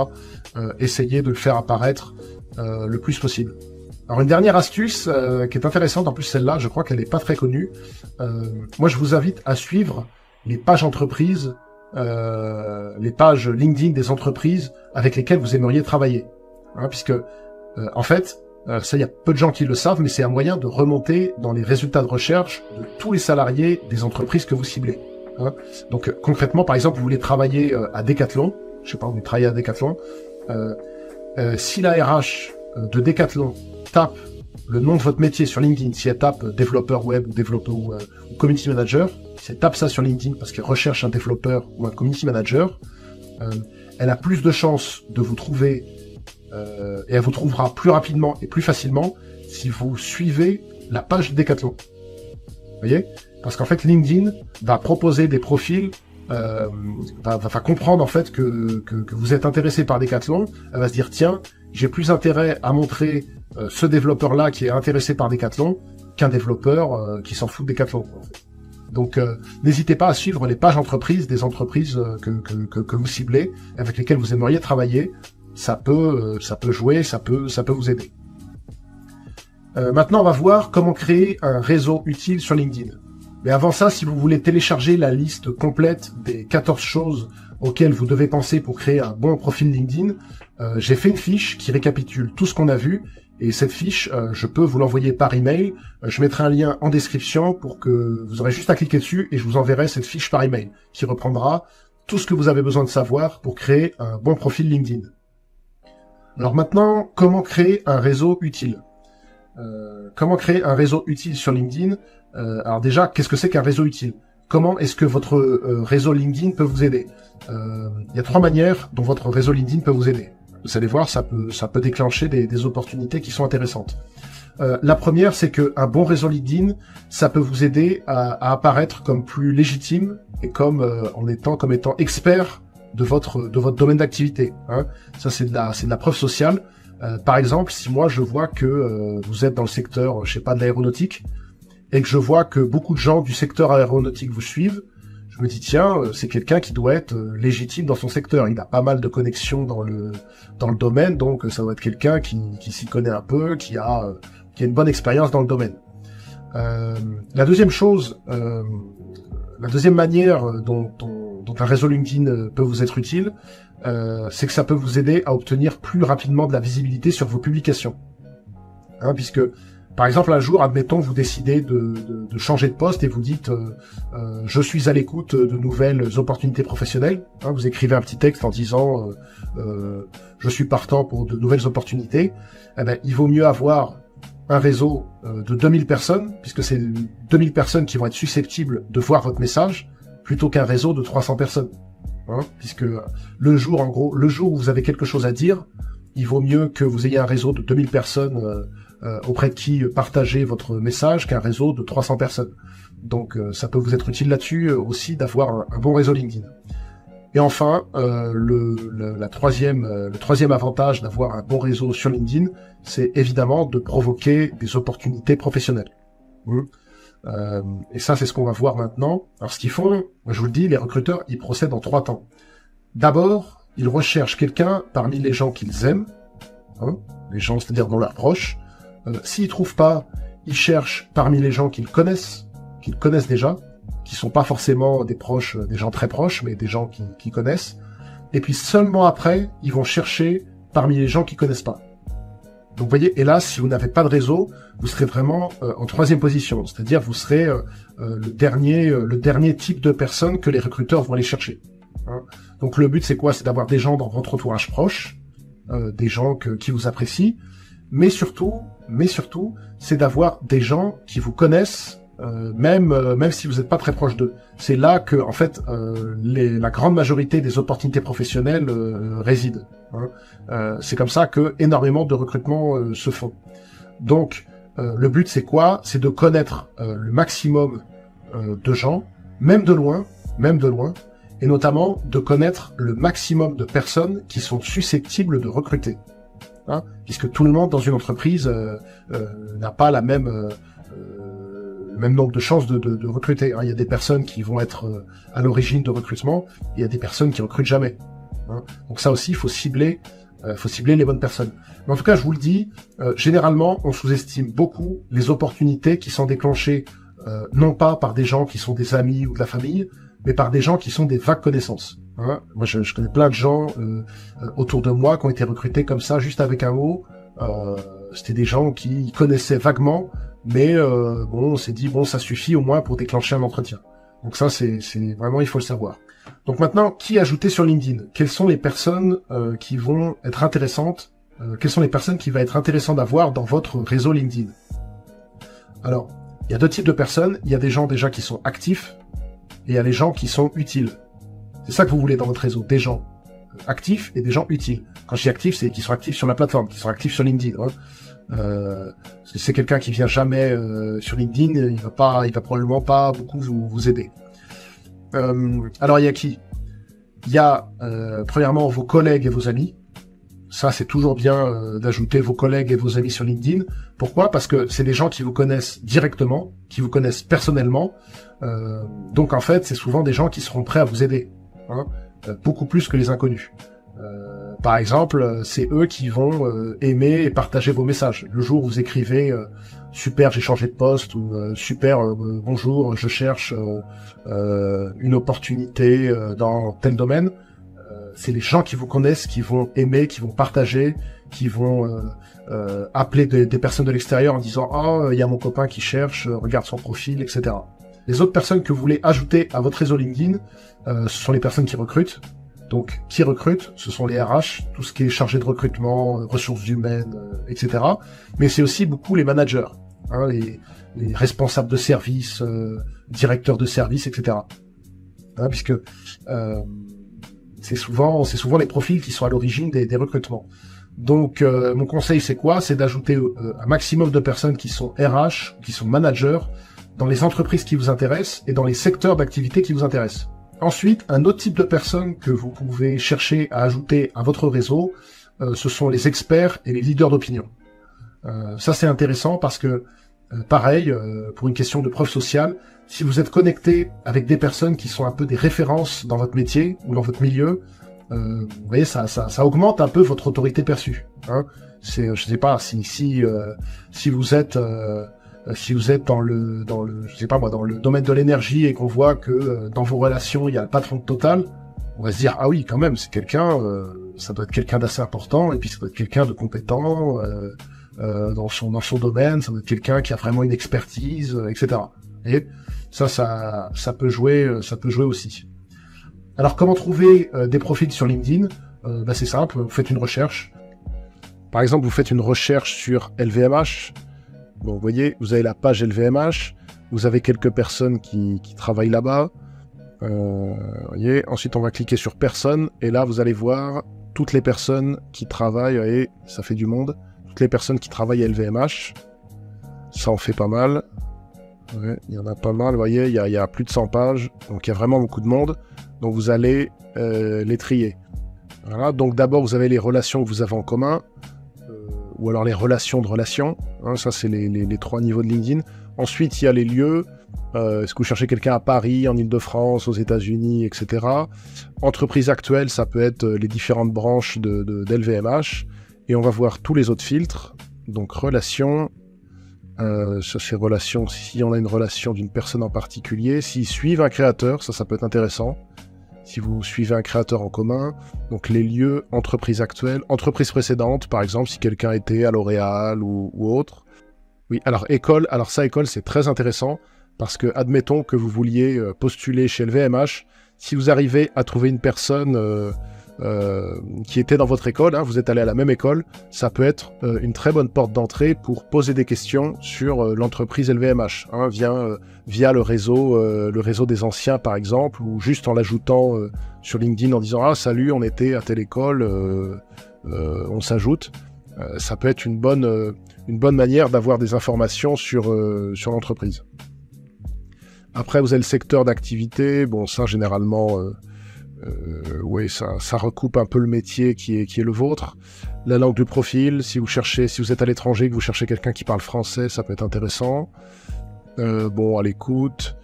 Essayez de le faire apparaître le plus possible. Alors, une dernière astuce qui est intéressante, en plus celle-là, je crois qu'elle n'est pas très connue. Moi, je vous invite à suivre les pages entreprises, les pages LinkedIn des entreprises avec lesquelles vous aimeriez travailler. Hein, puisque, en fait, ça, il y a peu de gens qui le savent, mais c'est un moyen de remonter dans les résultats de recherche de tous les salariés des entreprises que vous ciblez. Hein. Donc, concrètement, par exemple, vous voulez travailler à Decathlon, je sais pas, vous voulez travailler à Decathlon, si la RH de Decathlon tape le nom de votre métier sur LinkedIn, si elle tape développeur web ou développeur ou community manager, si elle tape ça sur LinkedIn parce qu'elle recherche un développeur ou un community manager, elle a plus de chances de vous trouver et elle vous trouvera plus rapidement et plus facilement si vous suivez la page de Decathlon. Vous voyez ? Parce qu'en fait, LinkedIn va proposer des profils, va comprendre en fait que vous êtes intéressé par Decathlon. Elle va se dire, tiens, j'ai plus intérêt à montrer ce développeur-là qui est intéressé par Decathlon qu'un développeur qui s'en fout de Decathlon. En fait. Donc, n'hésitez pas à suivre les pages entreprises des entreprises que vous ciblez, avec lesquelles vous aimeriez travailler. Ça peut jouer, ça peut vous aider. Maintenant, on va voir comment créer un réseau utile sur LinkedIn. Mais avant ça, si vous voulez télécharger la liste complète des 14 choses auxquelles vous devez penser pour créer un bon profil LinkedIn, j'ai fait une fiche qui récapitule tout ce qu'on a vu. Et cette fiche, je peux vous l'envoyer par email. Je mettrai un lien en description pour que vous aurez juste à cliquer dessus et je vous enverrai cette fiche par email qui reprendra tout ce que vous avez besoin de savoir pour créer un bon profil LinkedIn. Alors maintenant, comment créer un réseau utile ? Comment créer un réseau utile sur LinkedIn ? Alors déjà, qu'est-ce que c'est qu'un réseau utile ? Comment est-ce que votre réseau LinkedIn peut vous aider ? Il y a 3 manières dont votre réseau LinkedIn peut vous aider. Vous allez voir, ça peut déclencher des opportunités qui sont intéressantes. La première, c'est qu'un bon réseau LinkedIn, ça peut vous aider à apparaître comme plus légitime et comme étant expert de votre domaine d'activité. Hein. Ça, c'est de la preuve sociale. Par exemple, si moi je vois que vous êtes dans le secteur, je sais pas, de l'aéronautique, et que je vois que beaucoup de gens du secteur aéronautique vous suivent, je me dis tiens, c'est quelqu'un qui doit être légitime dans son secteur. Il a pas mal de connexions dans le domaine, donc ça doit être quelqu'un qui s'y connaît un peu, qui a une bonne expérience dans le domaine. La deuxième chose, la deuxième manière dont dont un réseau LinkedIn peut vous être utile, c'est que ça peut vous aider à obtenir plus rapidement de la visibilité sur vos publications. Puisque, par exemple, un jour, admettons, vous décidez de changer de poste et vous dites je suis à l'écoute de nouvelles opportunités professionnelles. Vous écrivez un petit texte en disant je suis partant pour de nouvelles opportunités. Eh ben, il vaut mieux avoir un réseau de 2000 personnes, puisque c'est 2000 personnes qui vont être susceptibles de voir votre message, plutôt qu'un réseau de 300 personnes. Puisque le jour où vous avez quelque chose à dire, il vaut mieux que vous ayez un réseau de 2000 personnes auprès de qui partager votre message qu'un réseau de 300 personnes. Donc ça peut vous être utile là-dessus aussi d'avoir un bon réseau LinkedIn. Et enfin, le troisième avantage d'avoir un bon réseau sur LinkedIn, c'est évidemment de provoquer des opportunités professionnelles. Et ça, c'est ce qu'on va voir maintenant. Alors ce qu'ils font, je vous le dis, les recruteurs, ils procèdent en 3 temps. D'abord, ils recherchent quelqu'un parmi les gens qu'ils aiment, les gens, c'est-à-dire dans leurs proches. S'ils trouvent pas, ils cherchent parmi les gens qu'ils connaissent déjà, qui sont pas forcément des proches, des gens très proches, mais des gens qui connaissent. Et puis seulement après, ils vont chercher parmi les gens qu'ils connaissent pas. Donc vous voyez, hélas, si vous n'avez pas de réseau, vous serez vraiment en 3e position, c'est-à-dire vous serez le dernier type de personne que les recruteurs vont aller chercher. Donc le but c'est quoi? C'est d'avoir des gens dans votre entourage proche, des gens qui vous apprécient, mais surtout, c'est d'avoir des gens qui vous connaissent, même si vous n'êtes pas très proche d'eux. C'est là que, en fait, la grande majorité des opportunités professionnelles résident. C'est comme ça que énormément de recrutements se font. Donc, le but c'est quoi? C'est de connaître le maximum de gens, même de loin, et notamment de connaître le maximum de personnes qui sont susceptibles de recruter. Puisque tout le monde dans une entreprise n'a pas le même nombre de chances de recruter. Il y a des personnes qui vont être à l'origine de recrutement, et il y a des personnes qui recrutent jamais. Donc ça aussi, il faut cibler les bonnes personnes. Mais en tout cas, je vous le dis, généralement, on sous-estime beaucoup les opportunités qui sont déclenchées non pas par des gens qui sont des amis ou de la famille, mais par des gens qui sont des vagues connaissances. Moi, je connais plein de gens autour de moi qui ont été recrutés comme ça, juste avec un mot. C'était des gens qui connaissaient vaguement, mais on s'est dit, ça suffit au moins pour déclencher un entretien. Donc ça, c'est vraiment, il faut le savoir. Donc maintenant, qui ajouter sur LinkedIn? Quelles sont les personnes qui vont être intéressantes? Quelles sont les personnes qui va être intéressant d'avoir dans votre réseau LinkedIn? Alors, il y a 2 types de personnes. Il y a des gens déjà qui sont actifs, et il y a les gens qui sont utiles. C'est ça que vous voulez dans votre réseau, des gens actifs et des gens utiles. Quand je dis actifs, c'est qu'ils sont actifs sur la plateforme, qu'ils sont actifs sur LinkedIn. C'est quelqu'un qui vient jamais sur LinkedIn, il va probablement pas beaucoup vous aider. Alors il y a qui? Il y a premièrement vos collègues et vos amis. Ça, c'est toujours bien d'ajouter vos collègues et vos amis sur LinkedIn. Pourquoi? Parce que c'est des gens qui vous connaissent directement, qui vous connaissent personnellement. Donc en fait, c'est souvent des gens qui seront prêts à vous aider, beaucoup plus que les inconnus. Par exemple, c'est eux qui vont aimer et partager vos messages. Le jour où vous écrivez super, j'ai changé de poste, ou super, bonjour, je cherche une opportunité dans tel domaine, c'est les gens qui vous connaissent, qui vont aimer, qui vont partager, qui vont appeler des personnes de l'extérieur en disant « Oh, il y a mon copain qui cherche, regarde son profil, etc. » Les autres personnes que vous voulez ajouter à votre réseau LinkedIn, ce sont les personnes qui recrutent. Donc, qui recrutent, ce sont les RH, tout ce qui est chargé de recrutement, ressources humaines, etc. Mais c'est aussi beaucoup les managers, les responsables de service, directeurs de service, etc. Puisque c'est souvent les profils qui sont à l'origine des recrutements. Donc, mon conseil, c'est quoi? C'est d'ajouter un maximum de personnes qui sont RH, qui sont managers, dans les entreprises qui vous intéressent et dans les secteurs d'activité qui vous intéressent. Ensuite, un autre type de personnes que vous pouvez chercher à ajouter à votre réseau, ce sont les experts et les leaders d'opinion. Ça, c'est intéressant parce que, pareil, pour une question de preuve sociale, si vous êtes connecté avec des personnes qui sont un peu des références dans votre métier ou dans votre milieu, vous voyez, ça augmente un peu votre autorité perçue. Je sais pas, si vous êtes Si vous êtes je sais pas moi, dans le domaine de l'énergie et qu'on voit que dans vos relations il y a le patron de Total, on va se dire ah oui quand même c'est quelqu'un, ça doit être quelqu'un d'assez important et puis ça doit être quelqu'un de compétent dans son domaine, ça doit être quelqu'un qui a vraiment une expertise, etc. Et ça peut jouer aussi. Alors comment trouver des profils sur LinkedIn? C'est simple, vous faites une recherche. Par exemple, vous faites une recherche sur LVMH. Bon, vous voyez, vous avez la page LVMH, vous avez quelques personnes qui travaillent là-bas. Voyez, ensuite on va cliquer sur personnes, et là vous allez voir toutes les personnes qui travaillent, et ça fait du monde, toutes les personnes qui travaillent à LVMH. Ça en fait pas mal. Ouais, il y en a pas mal, vous voyez, il y a plus de 100 pages, donc il y a vraiment beaucoup de monde. Donc vous allez les trier. Voilà, donc d'abord vous avez les relations que vous avez en commun, ou alors les relations de relations, hein, ça c'est les 3 niveaux de LinkedIn. Ensuite il y a les lieux, est-ce que vous cherchez quelqu'un à Paris, en Ile-de-France, aux États-Unis, etc. Entreprise actuelle, ça peut être les différentes branches d'LVMH, et on va voir tous les autres filtres, donc relations, ça c'est relations, si on a une relation d'une personne en particulier, s'ils suivent un créateur, ça peut être intéressant. Si vous suivez un créateur en commun, donc les lieux, entreprise actuelle, entreprise précédente, par exemple, si quelqu'un était à L'Oréal ou autre. Oui, alors école, école, c'est très intéressant, parce que, admettons que vous vouliez postuler chez LVMH, si vous arrivez à trouver une personne qui était dans votre école, hein, vous êtes allé à la même école, ça peut être une très bonne porte d'entrée pour poser des questions sur l'entreprise LVMH, hein, via le réseau des anciens par exemple, ou juste en l'ajoutant sur LinkedIn en disant « Ah salut, on était à telle école, on s'ajoute ». Ça peut être une bonne manière d'avoir des informations sur l'entreprise. Après, vous avez le secteur d'activité. Bon, ça, généralement, oui, ça recoupe un peu le métier qui est le vôtre. La langue du profil, si vous êtes à l'étranger, que vous cherchez quelqu'un qui parle français, ça peut être intéressant. Bon, à l'écoute.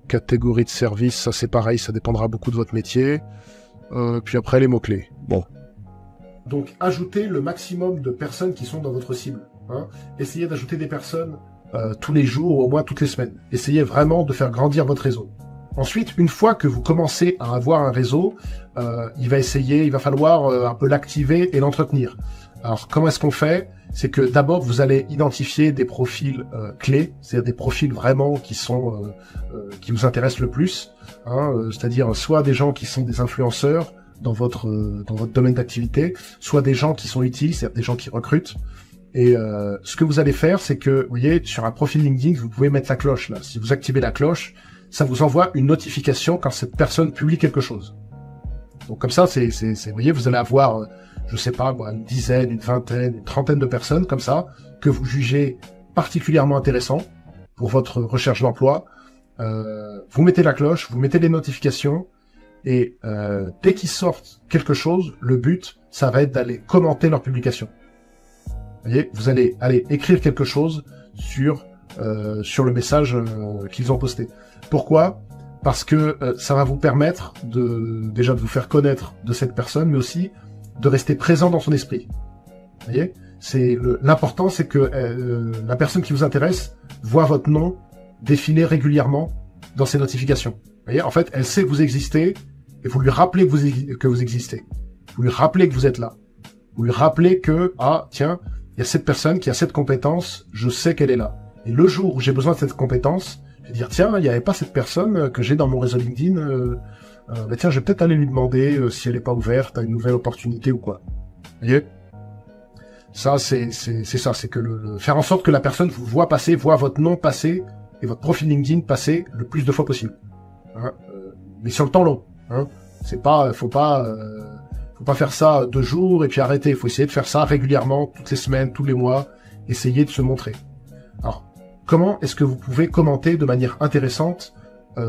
Catégorie de service, ça c'est pareil, ça dépendra beaucoup de votre métier. Puis après, les mots-clés. Bon. Donc, ajoutez le maximum de personnes qui sont dans votre cible. Hein. Essayez d'ajouter des personnes tous les jours ou au moins toutes les semaines. Essayez vraiment de faire grandir votre réseau. Ensuite, une fois que vous commencez à avoir un réseau, il va falloir un peu l'activer et l'entretenir. Alors, comment est-ce qu'on fait? C'est que d'abord, vous allez identifier des profils clés, c'est-à-dire des profils vraiment qui vous intéressent le plus, hein, c'est-à-dire soit des gens qui sont des influenceurs dans votre domaine d'activité, soit des gens qui sont utiles, c'est-à-dire des gens qui recrutent. Et ce que vous allez faire, c'est que, vous voyez, sur un profil LinkedIn, vous pouvez mettre la cloche là. Si vous activez la cloche, ça vous envoie une notification quand cette personne publie quelque chose. Donc comme ça, vous voyez, vous allez avoir, je sais pas, moi, une dizaine, une vingtaine, une trentaine de personnes comme ça, que vous jugez particulièrement intéressant pour votre recherche d'emploi. Vous mettez la cloche, vous mettez les notifications, et dès qu'ils sortent quelque chose, le but, ça va être d'aller commenter leur publication. Vous voyez, vous allez aller écrire quelque chose sur le message qu'ils ont posté. Pourquoi? Parce que ça va vous permettre déjà de vous faire connaître de cette personne, mais aussi de rester présent dans son esprit. Vous voyez, l'important, c'est que la personne qui vous intéresse voit votre nom défiler régulièrement dans ses notifications. Vous voyez, en fait, elle sait que vous existez et vous lui rappelez que vous existez. Vous lui rappelez que vous êtes là. Vous lui rappelez que, ah, tiens, il y a cette personne qui a cette compétence, je sais qu'elle est là. Et le jour où j'ai besoin de cette compétence, je vais dire, tiens, il n'y avait pas cette personne que j'ai dans mon réseau LinkedIn, tiens, je vais peut-être aller lui demander si elle n'est pas ouverte à une nouvelle opportunité ou quoi. Vous voyez? Ça, c'est ça, c'est que faire en sorte que la personne vous voit passer, voit votre nom passer, et votre profil LinkedIn passer le plus de fois possible. Hein, mais sur le temps long. Hein. C'est pas, faut pas faire ça 2 jours et puis arrêter. Il faut essayer de faire ça régulièrement, toutes les semaines, tous les mois. Essayer de se montrer. Alors, comment est-ce que vous pouvez commenter de manière intéressante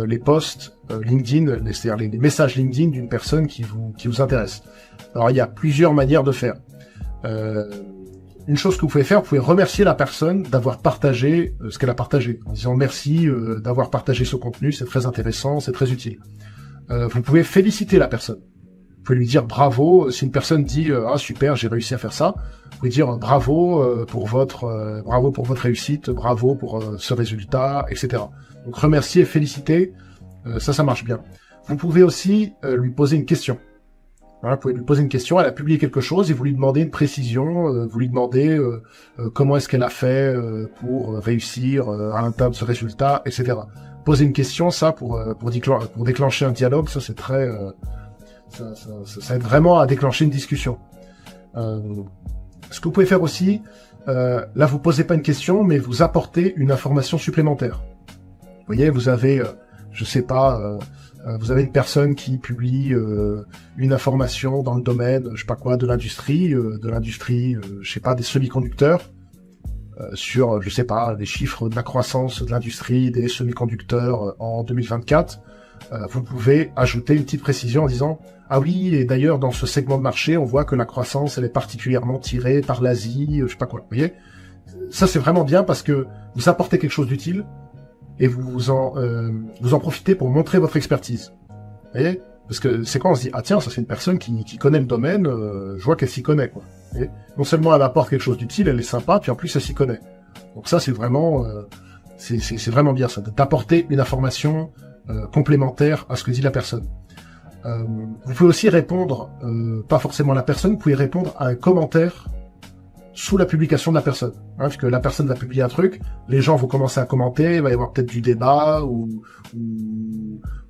les posts LinkedIn, c'est-à-dire les messages LinkedIn d'une personne qui vous intéresse? Alors, il y a plusieurs manières de faire. Une chose que vous pouvez faire, vous pouvez remercier la personne d'avoir partagé ce qu'elle a partagé, en disant merci d'avoir partagé ce contenu, c'est très intéressant, c'est très utile. Vous pouvez féliciter la personne. pouvez lui dire bravo. Si une personne dit ah super, j'ai réussi à faire ça, vous pouvez dire bravo pour votre réussite, bravo pour ce résultat, etc. Donc remercier et féliciter, ça marche bien. Vous pouvez aussi lui poser une question. Voilà, vous pouvez lui poser une question, elle a publié quelque chose et vous lui demandez une précision, vous lui demandez comment est-ce qu'elle a fait pour réussir à atteindre ce résultat, etc. Poser une question, ça pour déclencher un dialogue, ça c'est très, ça aide vraiment à déclencher une discussion. Ce que vous pouvez faire aussi, là vous posez pas une question, mais vous apportez une information supplémentaire. Vous voyez, vous avez, je sais pas. Vous avez une personne qui publie une information dans le domaine, je sais pas quoi, de l'industrie, je sais pas, des semi-conducteurs, sur, je sais pas, des chiffres de la croissance de l'industrie des semi-conducteurs en 2024. Vous pouvez ajouter une petite précision en disant « Ah oui, et d'ailleurs, dans ce segment de marché, on voit que la croissance, elle est particulièrement tirée par l'Asie, je sais pas quoi. » Vous voyez, ça c'est vraiment bien parce que vous apportez quelque chose d'utile, et vous en profitez pour montrer votre expertise. Vous voyez? Parce que c'est quand on se dit, ah tiens, ça c'est une personne qui connaît le domaine, je vois qu'elle s'y connaît, quoi. Vous voyez? Non seulement elle apporte quelque chose d'utile, elle est sympa, puis en plus elle s'y connaît. Donc ça c'est vraiment, c'est vraiment bien ça, d'apporter une information complémentaire à ce que dit la personne. Vous pouvez aussi répondre, pas forcément à la personne, vous pouvez répondre à un commentaire sous la publication de la personne, hein, puisque la personne va publier un truc, les gens vont commencer à commenter, il va y avoir peut-être du débat ou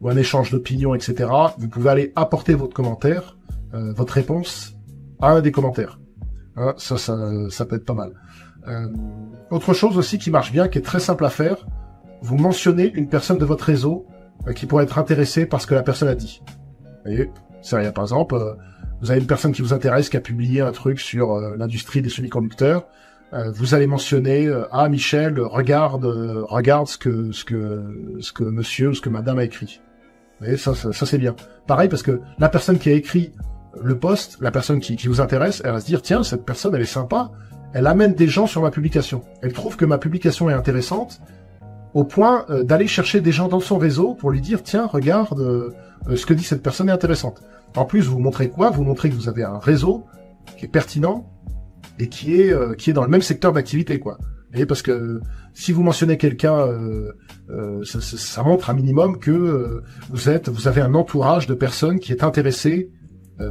un échange d'opinions, etc. Vous pouvez aller apporter votre commentaire, votre réponse à un des commentaires. Hein, ça peut être pas mal. Autre chose aussi qui marche bien, qui est très simple à faire, vous mentionnez une personne de votre réseau qui pourrait être intéressée par ce que la personne a dit. Vous voyez, c'est rien, par exemple. Vous avez une personne qui vous intéresse, qui a publié un truc sur l'industrie des semi-conducteurs. Vous allez mentionner ah Michel, regarde ce que monsieur ou ce que madame a écrit. Vous voyez, ça c'est bien. Pareil parce que la personne qui a écrit le post, la personne qui vous intéresse, elle va se dire tiens, cette personne elle est sympa, elle amène des gens sur ma publication. Elle trouve que ma publication est intéressante au point d'aller chercher des gens dans son réseau pour lui dire tiens, regarde ce que dit cette personne est intéressante. En plus, vous montrez quoi? Vous montrez que vous avez un réseau qui est pertinent et qui est dans le même secteur d'activité, quoi. Et parce que si vous mentionnez quelqu'un, ça montre un minimum que vous avez un entourage de personnes qui est intéressé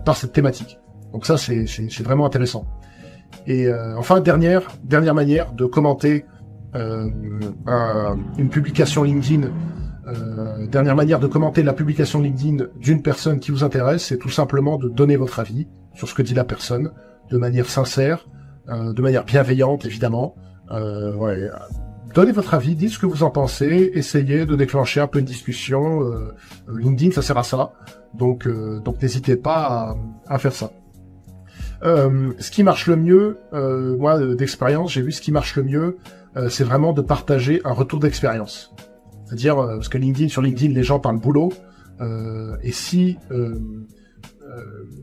par cette thématique. Donc ça, c'est vraiment intéressant. Et enfin, dernière manière de commenter une publication LinkedIn. Dernière manière de commenter la publication LinkedIn d'une personne qui vous intéresse, c'est tout simplement de donner votre avis sur ce que dit la personne, de manière sincère, de manière bienveillante évidemment. Ouais, donnez votre avis, dites ce que vous en pensez, essayez de déclencher un peu une discussion. LinkedIn, ça sert à ça, donc n'hésitez pas à faire ça. Ce qui marche le mieux, moi d'expérience, j'ai vu ce qui marche le mieux, c'est vraiment de partager un retour d'expérience. C'est-à-dire, parce que sur LinkedIn, les gens parlent boulot, et si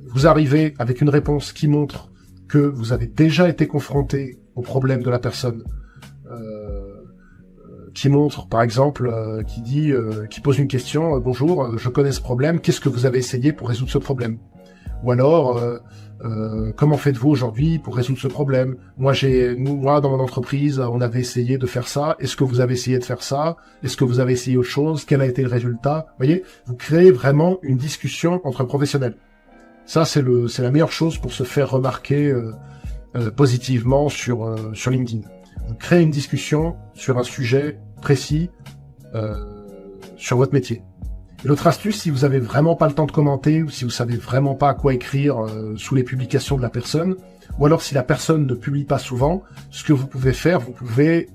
vous arrivez avec une réponse qui montre que vous avez déjà été confronté au problème de la personne, qui montre, par exemple, qui pose une question, bonjour, je connais ce problème, qu'est-ce que vous avez essayé pour résoudre ce problème? Ou alors, comment faites-vous aujourd'hui pour résoudre ce problème? Moi, dans mon entreprise, on avait essayé de faire ça. Est-ce que vous avez essayé de faire ça? Est-ce que vous avez essayé autre chose? Quel a été le résultat? Vous voyez, vous créez vraiment une discussion entre professionnels. Ça, c'est la meilleure chose pour se faire remarquer positivement sur LinkedIn. Vous créez une discussion sur un sujet précis sur votre métier. Et l'autre astuce, si vous avez vraiment pas le temps de commenter, ou si vous savez vraiment pas à quoi écrire sous les publications de la personne, ou alors si la personne ne publie pas souvent, ce que vous pouvez faire, vous pouvez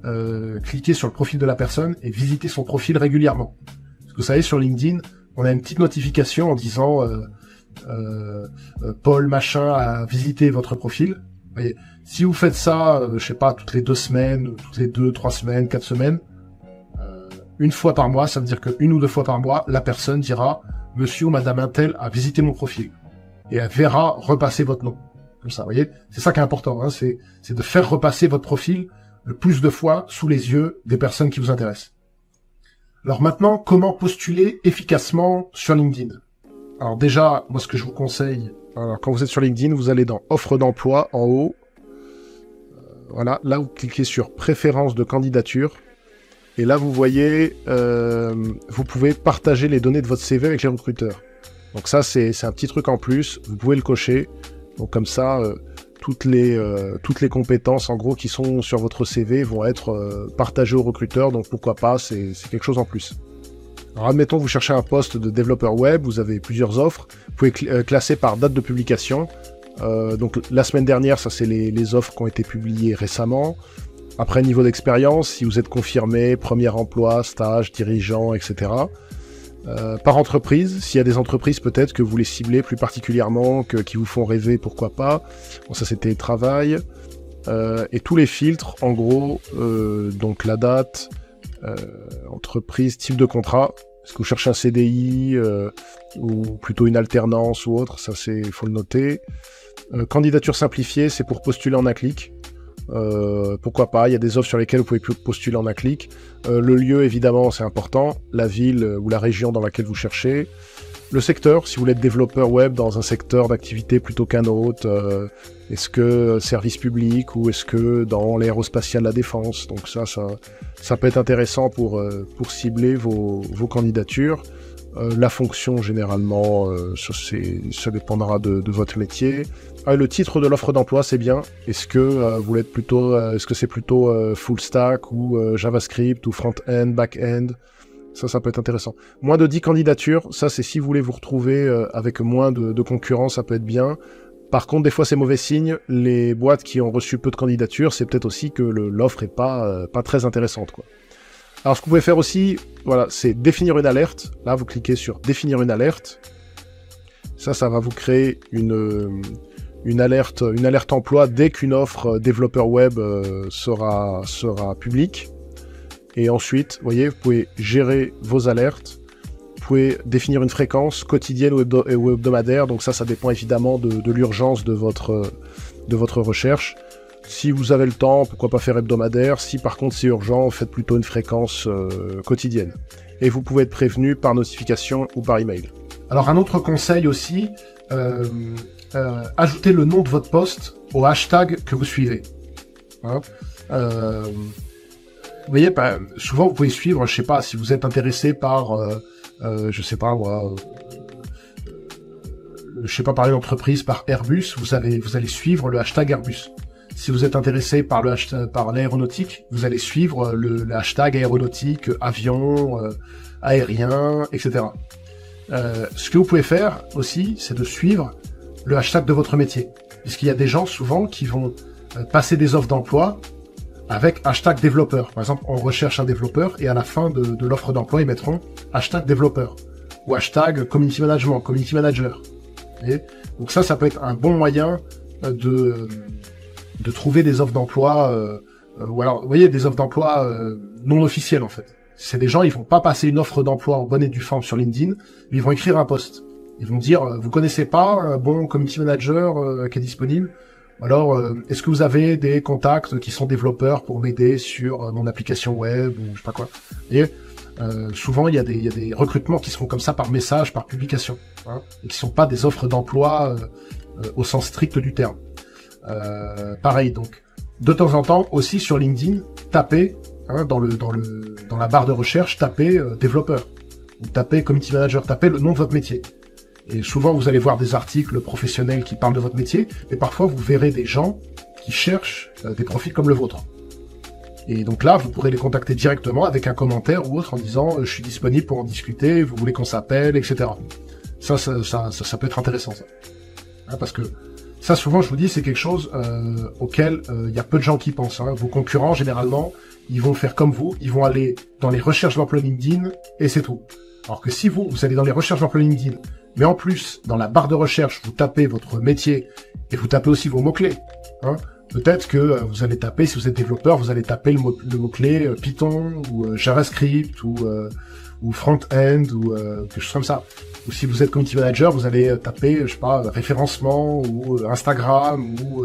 cliquer sur le profil de la personne et visiter son profil régulièrement. Parce que vous savez, sur LinkedIn, on a une petite notification en disant Paul machin a visité votre profil. Vous voyez, si vous faites ça, je sais pas, toutes les 2 semaines, toutes les 2, 3 semaines, 4 semaines, une fois par mois, ça veut dire que 1 ou 2 fois par mois, la personne dira « Monsieur ou Madame Untel a visité mon profil ». Et elle verra repasser votre nom. Comme ça, vous voyez. C'est ça qui est important, hein, c'est de faire repasser votre profil le plus de fois sous les yeux des personnes qui vous intéressent. Alors maintenant, comment postuler efficacement sur LinkedIn? Alors déjà, moi ce que je vous conseille, alors, quand vous êtes sur LinkedIn, vous allez dans offre d'emploi en haut. Voilà, là vous cliquez sur préférences de candidature. Et là vous voyez, vous pouvez partager les données de votre CV avec les recruteurs. Donc ça c'est un petit truc en plus, vous pouvez le cocher. Donc comme ça, toutes les compétences en gros qui sont sur votre CV vont être partagées aux recruteurs. Donc pourquoi pas, c'est quelque chose en plus. Alors admettons que vous cherchez un poste de développeur web, vous avez plusieurs offres, vous pouvez classer par date de publication. Donc la semaine dernière, ça c'est les offres qui ont été publiées récemment. Après, niveau d'expérience, si vous êtes confirmé, premier emploi, stage, dirigeant, etc. Par entreprise, s'il y a des entreprises peut-être que vous les ciblez plus particulièrement, qui vous font rêver, pourquoi pas. Bon, ça c'était travail. Et tous les filtres, en gros, donc la date, entreprise, type de contrat. Est-ce que vous cherchez un CDI ou plutôt une alternance ou autre? Ça, faut le noter. Candidature simplifiée, c'est pour postuler en un clic. Pourquoi pas, il y a des offres sur lesquelles vous pouvez postuler en un clic. Le lieu, évidemment, c'est important. La ville ou la région dans laquelle vous cherchez. Le secteur, si vous voulez être développeur web dans un secteur d'activité plutôt qu'un autre. Est-ce que service public ou est-ce que dans l'aérospatial, la défense? Donc ça peut être intéressant pour cibler vos candidatures. La fonction, généralement, ça dépendra de votre métier. Le titre de l'offre d'emploi, c'est bien. Est-ce que vous êtes plutôt, est-ce que c'est plutôt full stack ou JavaScript ou front-end, back-end? Ça peut être intéressant. Moins de 10 candidatures, ça c'est si vous voulez vous retrouver avec moins de concurrence, ça peut être bien. Par contre, des fois c'est mauvais signe. Les boîtes qui ont reçu peu de candidatures, c'est peut-être aussi que l'offre est pas très intéressante, quoi. Alors ce que vous pouvez faire aussi, voilà, c'est définir une alerte. Là, vous cliquez sur définir une alerte. Ça va vous créer une alerte emploi dès qu'une offre développeur web sera publique. Et ensuite, vous voyez, vous pouvez gérer vos alertes. Vous pouvez définir une fréquence quotidienne ou hebdomadaire. Donc ça dépend évidemment de l'urgence de votre recherche. Si vous avez le temps, pourquoi pas faire hebdomadaire. Si par contre c'est urgent, faites plutôt une fréquence quotidienne. Et vous pouvez être prévenu par notification ou par email. Alors un autre conseil aussi, ajoutez le nom de votre poste au hashtag que vous suivez. Hein, vous voyez, souvent vous pouvez suivre, je sais pas, si vous êtes intéressé par, je sais pas moi, par une entreprise, par Airbus, vous allez suivre le hashtag Airbus. Si vous êtes intéressé par l'aéronautique, vous allez suivre le hashtag aéronautique, avion, aérien, etc. Ce que vous pouvez faire aussi, c'est de suivre le hashtag de votre métier. Puisqu'il y a des gens souvent qui vont passer des offres d'emploi avec hashtag développeur. Par exemple, on recherche un développeur et à la fin de l'offre d'emploi, ils mettront hashtag développeur ou hashtag community management, community manager. Et donc ça peut être un bon moyen de trouver des offres d'emploi, ou alors, vous voyez, des offres d'emploi non officielles, en fait. C'est des gens, ils vont pas passer une offre d'emploi en bonne et due forme sur LinkedIn, mais ils vont écrire un post. Ils vont dire, vous connaissez pas un bon community manager qui est disponible? Alors, est-ce que vous avez des contacts qui sont développeurs pour m'aider sur mon application web, ou je sais pas quoi? Vous voyez, souvent, il y a des recrutements qui seront comme ça par message, par publication, hein, et qui sont pas des offres d'emploi au sens strict du terme. Pareil, donc, de temps en temps, aussi sur LinkedIn, tapez, hein, dans la barre de recherche, tapez développeur, ou tapez community manager, tapez le nom de votre métier. Et souvent, vous allez voir des articles professionnels qui parlent de votre métier, mais parfois, vous verrez des gens qui cherchent des profils comme le vôtre. Et donc là, vous pourrez les contacter directement avec un commentaire ou autre en disant « Je suis disponible pour en discuter, vous voulez qu'on s'appelle, etc. » Ça peut être intéressant, ça. Hein, parce que ça, souvent, je vous dis, c'est quelque chose auquel il y a peu de gens qui pensent. Hein. Vos concurrents, généralement, ils vont faire comme vous, ils vont aller dans les recherches d'emploi LinkedIn, et c'est tout. Alors que si vous allez dans les recherches d'emploi LinkedIn, mais en plus, dans la barre de recherche, vous tapez votre métier, et vous tapez aussi vos mots-clés. Hein. Peut-être que vous allez taper, si vous êtes développeur, vous allez taper le mot-clé Python, ou JavaScript, ou front-end, ou quelque chose comme ça. Ou si vous êtes community manager, vous allez taper, je sais pas, référencement, ou Instagram, ou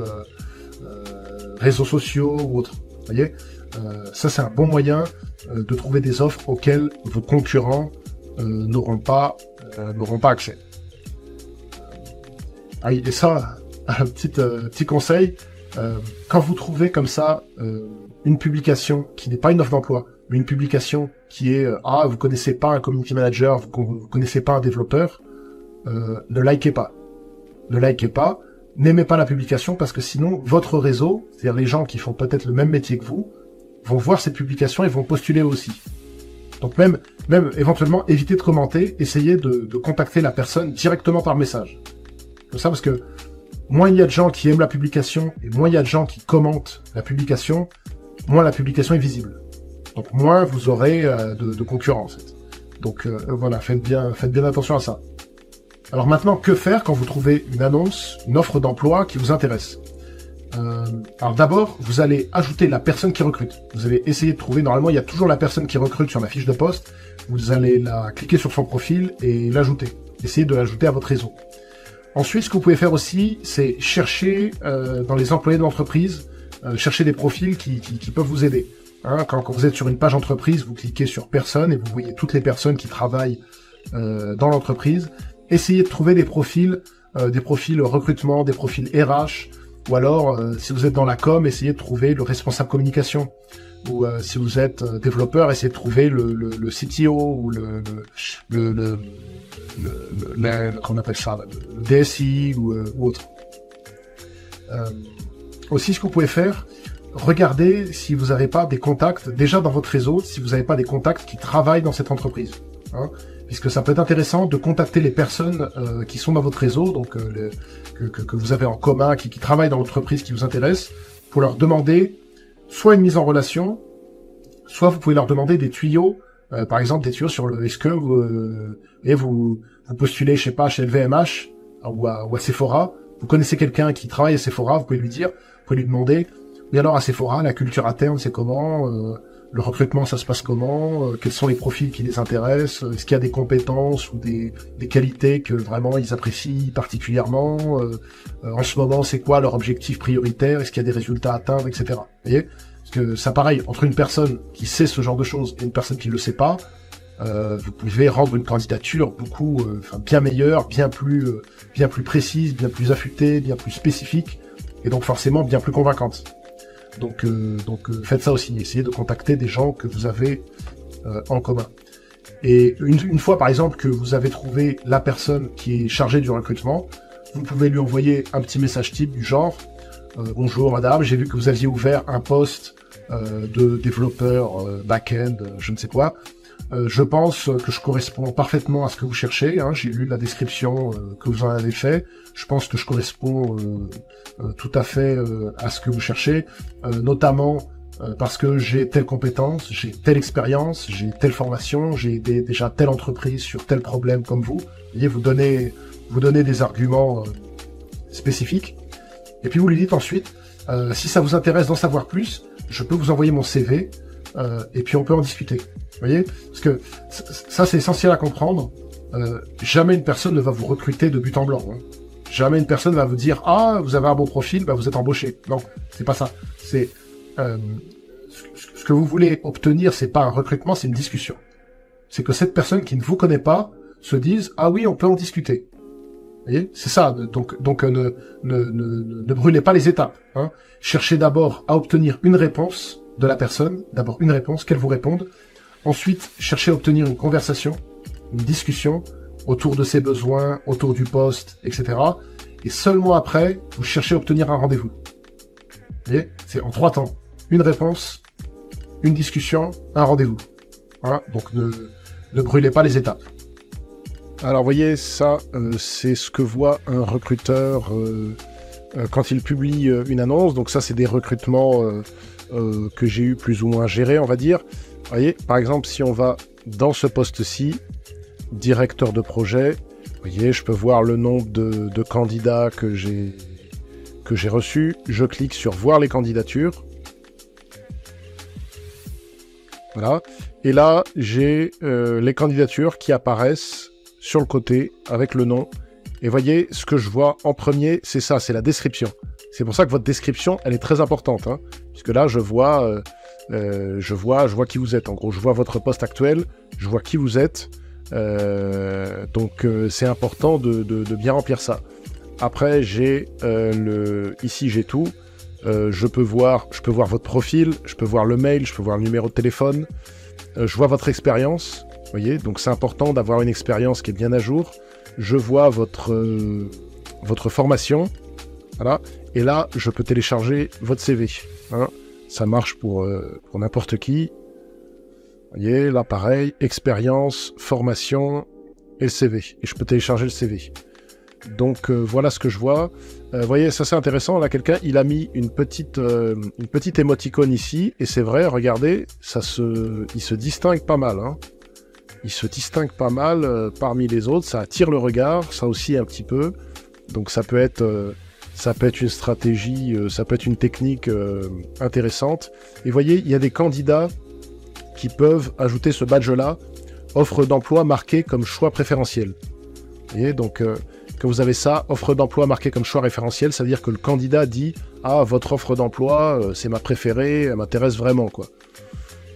réseaux sociaux, ou autre. Vous voyez, ça c'est un bon moyen de trouver des offres auxquelles vos concurrents n'auront pas accès. Ah, et ça, un petit conseil, quand vous trouvez comme ça une publication qui n'est pas une offre d'emploi, mais une publication qui est vous connaissez pas un community manager, vous connaissez pas un développeur, ne likez pas. Ne likez pas, n'aimez pas la publication parce que sinon votre réseau, c'est-à-dire les gens qui font peut-être le même métier que vous, vont voir cette publication et vont postuler aussi. Donc même éventuellement, évitez de commenter, essayez de contacter la personne directement par message. Comme ça, parce que moins il y a de gens qui aiment la publication et moins il y a de gens qui commentent la publication, moins la publication est visible. Donc moins vous aurez de concurrence. Donc voilà, faites bien attention à ça. Alors maintenant, que faire quand vous trouvez une annonce, une offre d'emploi qui vous intéresse? Alors d'abord, vous allez ajouter la personne qui recrute. Vous allez essayer de trouver, normalement il y a toujours la personne qui recrute sur la fiche de poste, vous allez cliquer sur son profil et l'ajouter. Essayez de l'ajouter à votre réseau. Ensuite, ce que vous pouvez faire aussi, c'est chercher dans les employés de l'entreprise, chercher des profils qui peuvent vous aider. Hein, quand vous êtes sur une page entreprise, vous cliquez sur personne et vous voyez toutes les personnes qui travaillent dans l'entreprise. Essayez de trouver des profils recrutement, des profils RH, ou alors, si vous êtes dans la com, essayez de trouver le responsable communication. Ou si vous êtes développeur, essayez de trouver le CTO ou qu'on appelle ça, le DSI ou autre. Aussi, ce que vous pouvez faire, regardez si vous n'avez pas des contacts, déjà dans votre réseau, si vous n'avez pas des contacts qui travaillent dans cette entreprise. Hein, puisque ça peut être intéressant de contacter les personnes qui sont dans votre réseau, donc que vous avez en commun, qui travaillent dans l'entreprise qui vous intéresse, pour leur demander soit une mise en relation, soit vous pouvez leur demander des tuyaux, par exemple des tuyaux sur est-ce que vous postulez, je sais pas, chez LVMH ou à Sephora, vous connaissez quelqu'un qui travaille à Sephora, vous pouvez lui demander, mais alors à Sephora, la culture interne c'est comment, le recrutement ça se passe comment, quels sont les profils qui les intéressent, est-ce qu'il y a des compétences ou des qualités que vraiment ils apprécient particulièrement, en ce moment c'est quoi leur objectif prioritaire, est-ce qu'il y a des résultats à atteindre, etc. Vous voyez? Parce que ça pareil, entre une personne qui sait ce genre de choses et une personne qui ne le sait pas, vous pouvez rendre une candidature bien meilleure, bien plus précise, bien plus affûtée, bien plus spécifique, et donc forcément bien plus convaincante. Donc faites ça aussi, essayez de contacter des gens que vous avez en commun. Et une fois par exemple que vous avez trouvé la personne qui est chargée du recrutement, vous pouvez lui envoyer un petit message type du genre bonjour madame, j'ai vu que vous aviez ouvert un poste de développeur back-end, je ne sais quoi. Je pense que je corresponds parfaitement à ce que vous cherchez. Hein. J'ai lu la description que vous en avez fait. Je pense que je corresponds tout à fait à ce que vous cherchez, notamment parce que j'ai telle compétence, j'ai telle expérience, j'ai telle formation, j'ai déjà telle entreprise sur tel problème comme vous. Et vous donnez des arguments spécifiques. Et puis vous lui dites ensuite, si ça vous intéresse d'en savoir plus, je peux vous envoyer mon CV et puis on peut en discuter. Vous voyez? Parce que ça c'est essentiel à comprendre. Jamais une personne ne va vous recruter de but en blanc. Hein. Jamais une personne va vous dire vous avez un bon profil, vous êtes embauché. Non, c'est pas ça. C'est ce que vous voulez obtenir, c'est pas un recrutement, c'est une discussion. C'est que cette personne qui ne vous connaît pas se dise oui, on peut en discuter. Vous voyez, c'est ça. Donc ne brûlez pas les étapes. Hein. Cherchez d'abord à obtenir une réponse de la personne. D'abord une réponse, qu'elle vous réponde. Ensuite, cherchez à obtenir une conversation, une discussion autour de ses besoins, autour du poste, etc. Et seulement après, vous cherchez à obtenir un rendez-vous. Vous voyez, c'est en 3 temps. Une réponse, une discussion, un rendez-vous. Voilà. Donc ne brûlez pas les étapes. Alors, vous voyez, ça, c'est ce que voit un recruteur quand il publie une annonce. Donc ça, c'est des recrutements que j'ai eu plus ou moins gérés, on va dire. Vous voyez, par exemple, si on va dans ce poste-ci, directeur de projet, vous voyez, je peux voir le nombre de candidats que j'ai reçus. Je clique sur voir les candidatures. Voilà. Et là, j'ai les candidatures qui apparaissent sur le côté avec le nom. Et voyez, ce que je vois en premier, c'est ça, c'est la description. C'est pour ça que votre description, elle est très importante, hein, puisque là, je vois qui vous êtes. En gros, je vois votre poste actuel, je vois qui vous êtes. Donc, c'est important de bien remplir ça. après j'ai ici j'ai tout. Je peux voir votre profil, je peux voir le mail, je peux voir le numéro de téléphone, je vois votre expérience, vous voyez, donc c'est important d'avoir une expérience qui est bien à jour. Je vois votre formation, voilà, et là je peux télécharger votre CV, hein. Ça marche pour n'importe qui. Vous voyez, là pareil, expérience, formation et le CV, et je peux télécharger le CV. Donc voilà ce que je vois. Vous voyez, ça c'est intéressant. Là, quelqu'un, il a mis une petite émoticône ici, et c'est vrai, regardez, il se distingue pas mal. Hein. Il se distingue pas mal parmi les autres. Ça attire le regard, ça aussi un petit peu. Donc ça peut être une stratégie, ça peut être une technique intéressante. Et vous voyez, il y a des candidats qui peuvent ajouter ce badge-là, offre d'emploi marquée comme choix préférentiel. Vous voyez, donc quand vous avez ça, offre d'emploi marquée comme choix référentiel, ça veut dire que le candidat dit « Ah, votre offre d'emploi, c'est ma préférée, elle m'intéresse vraiment, quoi. »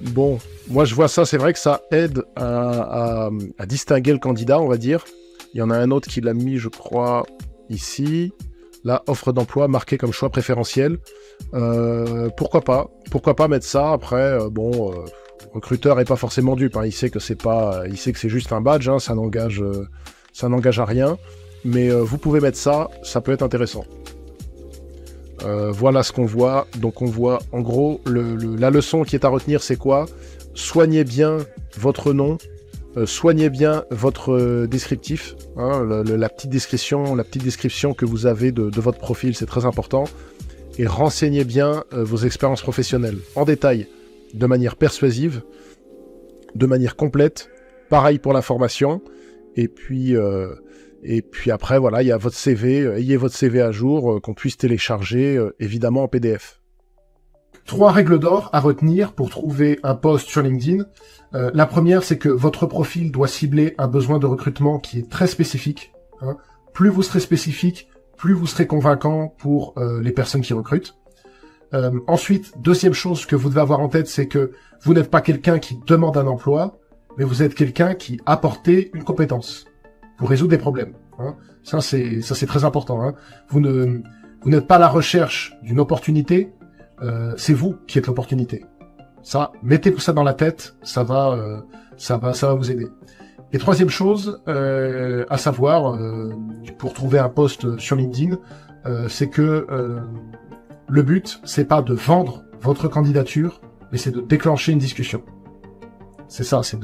Bon, moi je vois ça, c'est vrai que ça aide à distinguer le candidat, on va dire. Il y en a un autre qui l'a mis, je crois, ici. Là, offre d'emploi marquée comme choix préférentiel. Pourquoi pas mettre ça, après, le recruteur est pas forcément dupe, hein. Il sait que c'est juste un badge, hein, ça n'engage à rien. Mais vous pouvez mettre ça, ça peut être intéressant. Voilà ce qu'on voit. Donc on voit, en gros, la leçon qui est à retenir, c'est quoi? Soignez bien votre nom, soignez bien votre descriptif, hein, la petite description que vous avez de votre profil, c'est très important. Et renseignez bien vos expériences professionnelles, en détail, de manière persuasive, de manière complète. Pareil pour la formation. Et puis après, voilà, il y a votre CV, ayez votre CV à jour, qu'on puisse télécharger, évidemment, en PDF. 3 règles d'or à retenir pour trouver un poste sur LinkedIn. La première, c'est que votre profil doit cibler un besoin de recrutement qui est très spécifique. Hein. Plus vous serez spécifique, plus vous serez convaincant pour les personnes qui recrutent. Ensuite, deuxième chose que vous devez avoir en tête, c'est que vous n'êtes pas quelqu'un qui demande un emploi, mais vous êtes quelqu'un qui apporte une compétence pour résoudre des problèmes. Hein. Ça c'est très important. Hein. Vous n'êtes pas à la recherche d'une opportunité, c'est vous qui êtes l'opportunité. Ça, mettez-vous ça dans la tête, ça va vous aider. Et troisième chose à savoir pour trouver un poste sur LinkedIn, c'est que le but c'est pas de vendre votre candidature, mais c'est de déclencher une discussion. C'est ça, c'est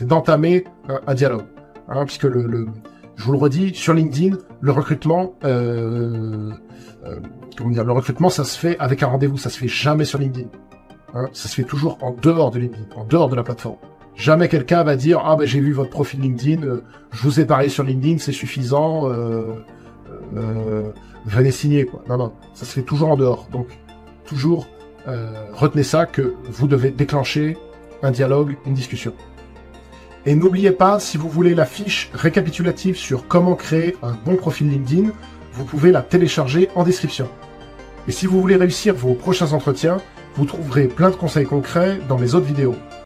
d'entamer un dialogue. Hein, puisque je vous le redis, sur LinkedIn, le recrutement, le recrutement, ça se fait avec un rendez-vous, ça se fait jamais sur LinkedIn. Hein, ça se fait toujours en dehors de LinkedIn, en dehors de la plateforme. Jamais quelqu'un va dire, ah ben j'ai vu votre profil LinkedIn, je vous ai parlé sur LinkedIn, c'est suffisant, venez signer, quoi. Non, ça se fait toujours en dehors. Donc, toujours, retenez ça, que vous devez déclencher un dialogue, une discussion. Et n'oubliez pas, si vous voulez la fiche récapitulative sur comment créer un bon profil LinkedIn, vous pouvez la télécharger en description. Et si vous voulez réussir vos prochains entretiens, vous trouverez plein de conseils concrets dans mes autres vidéos.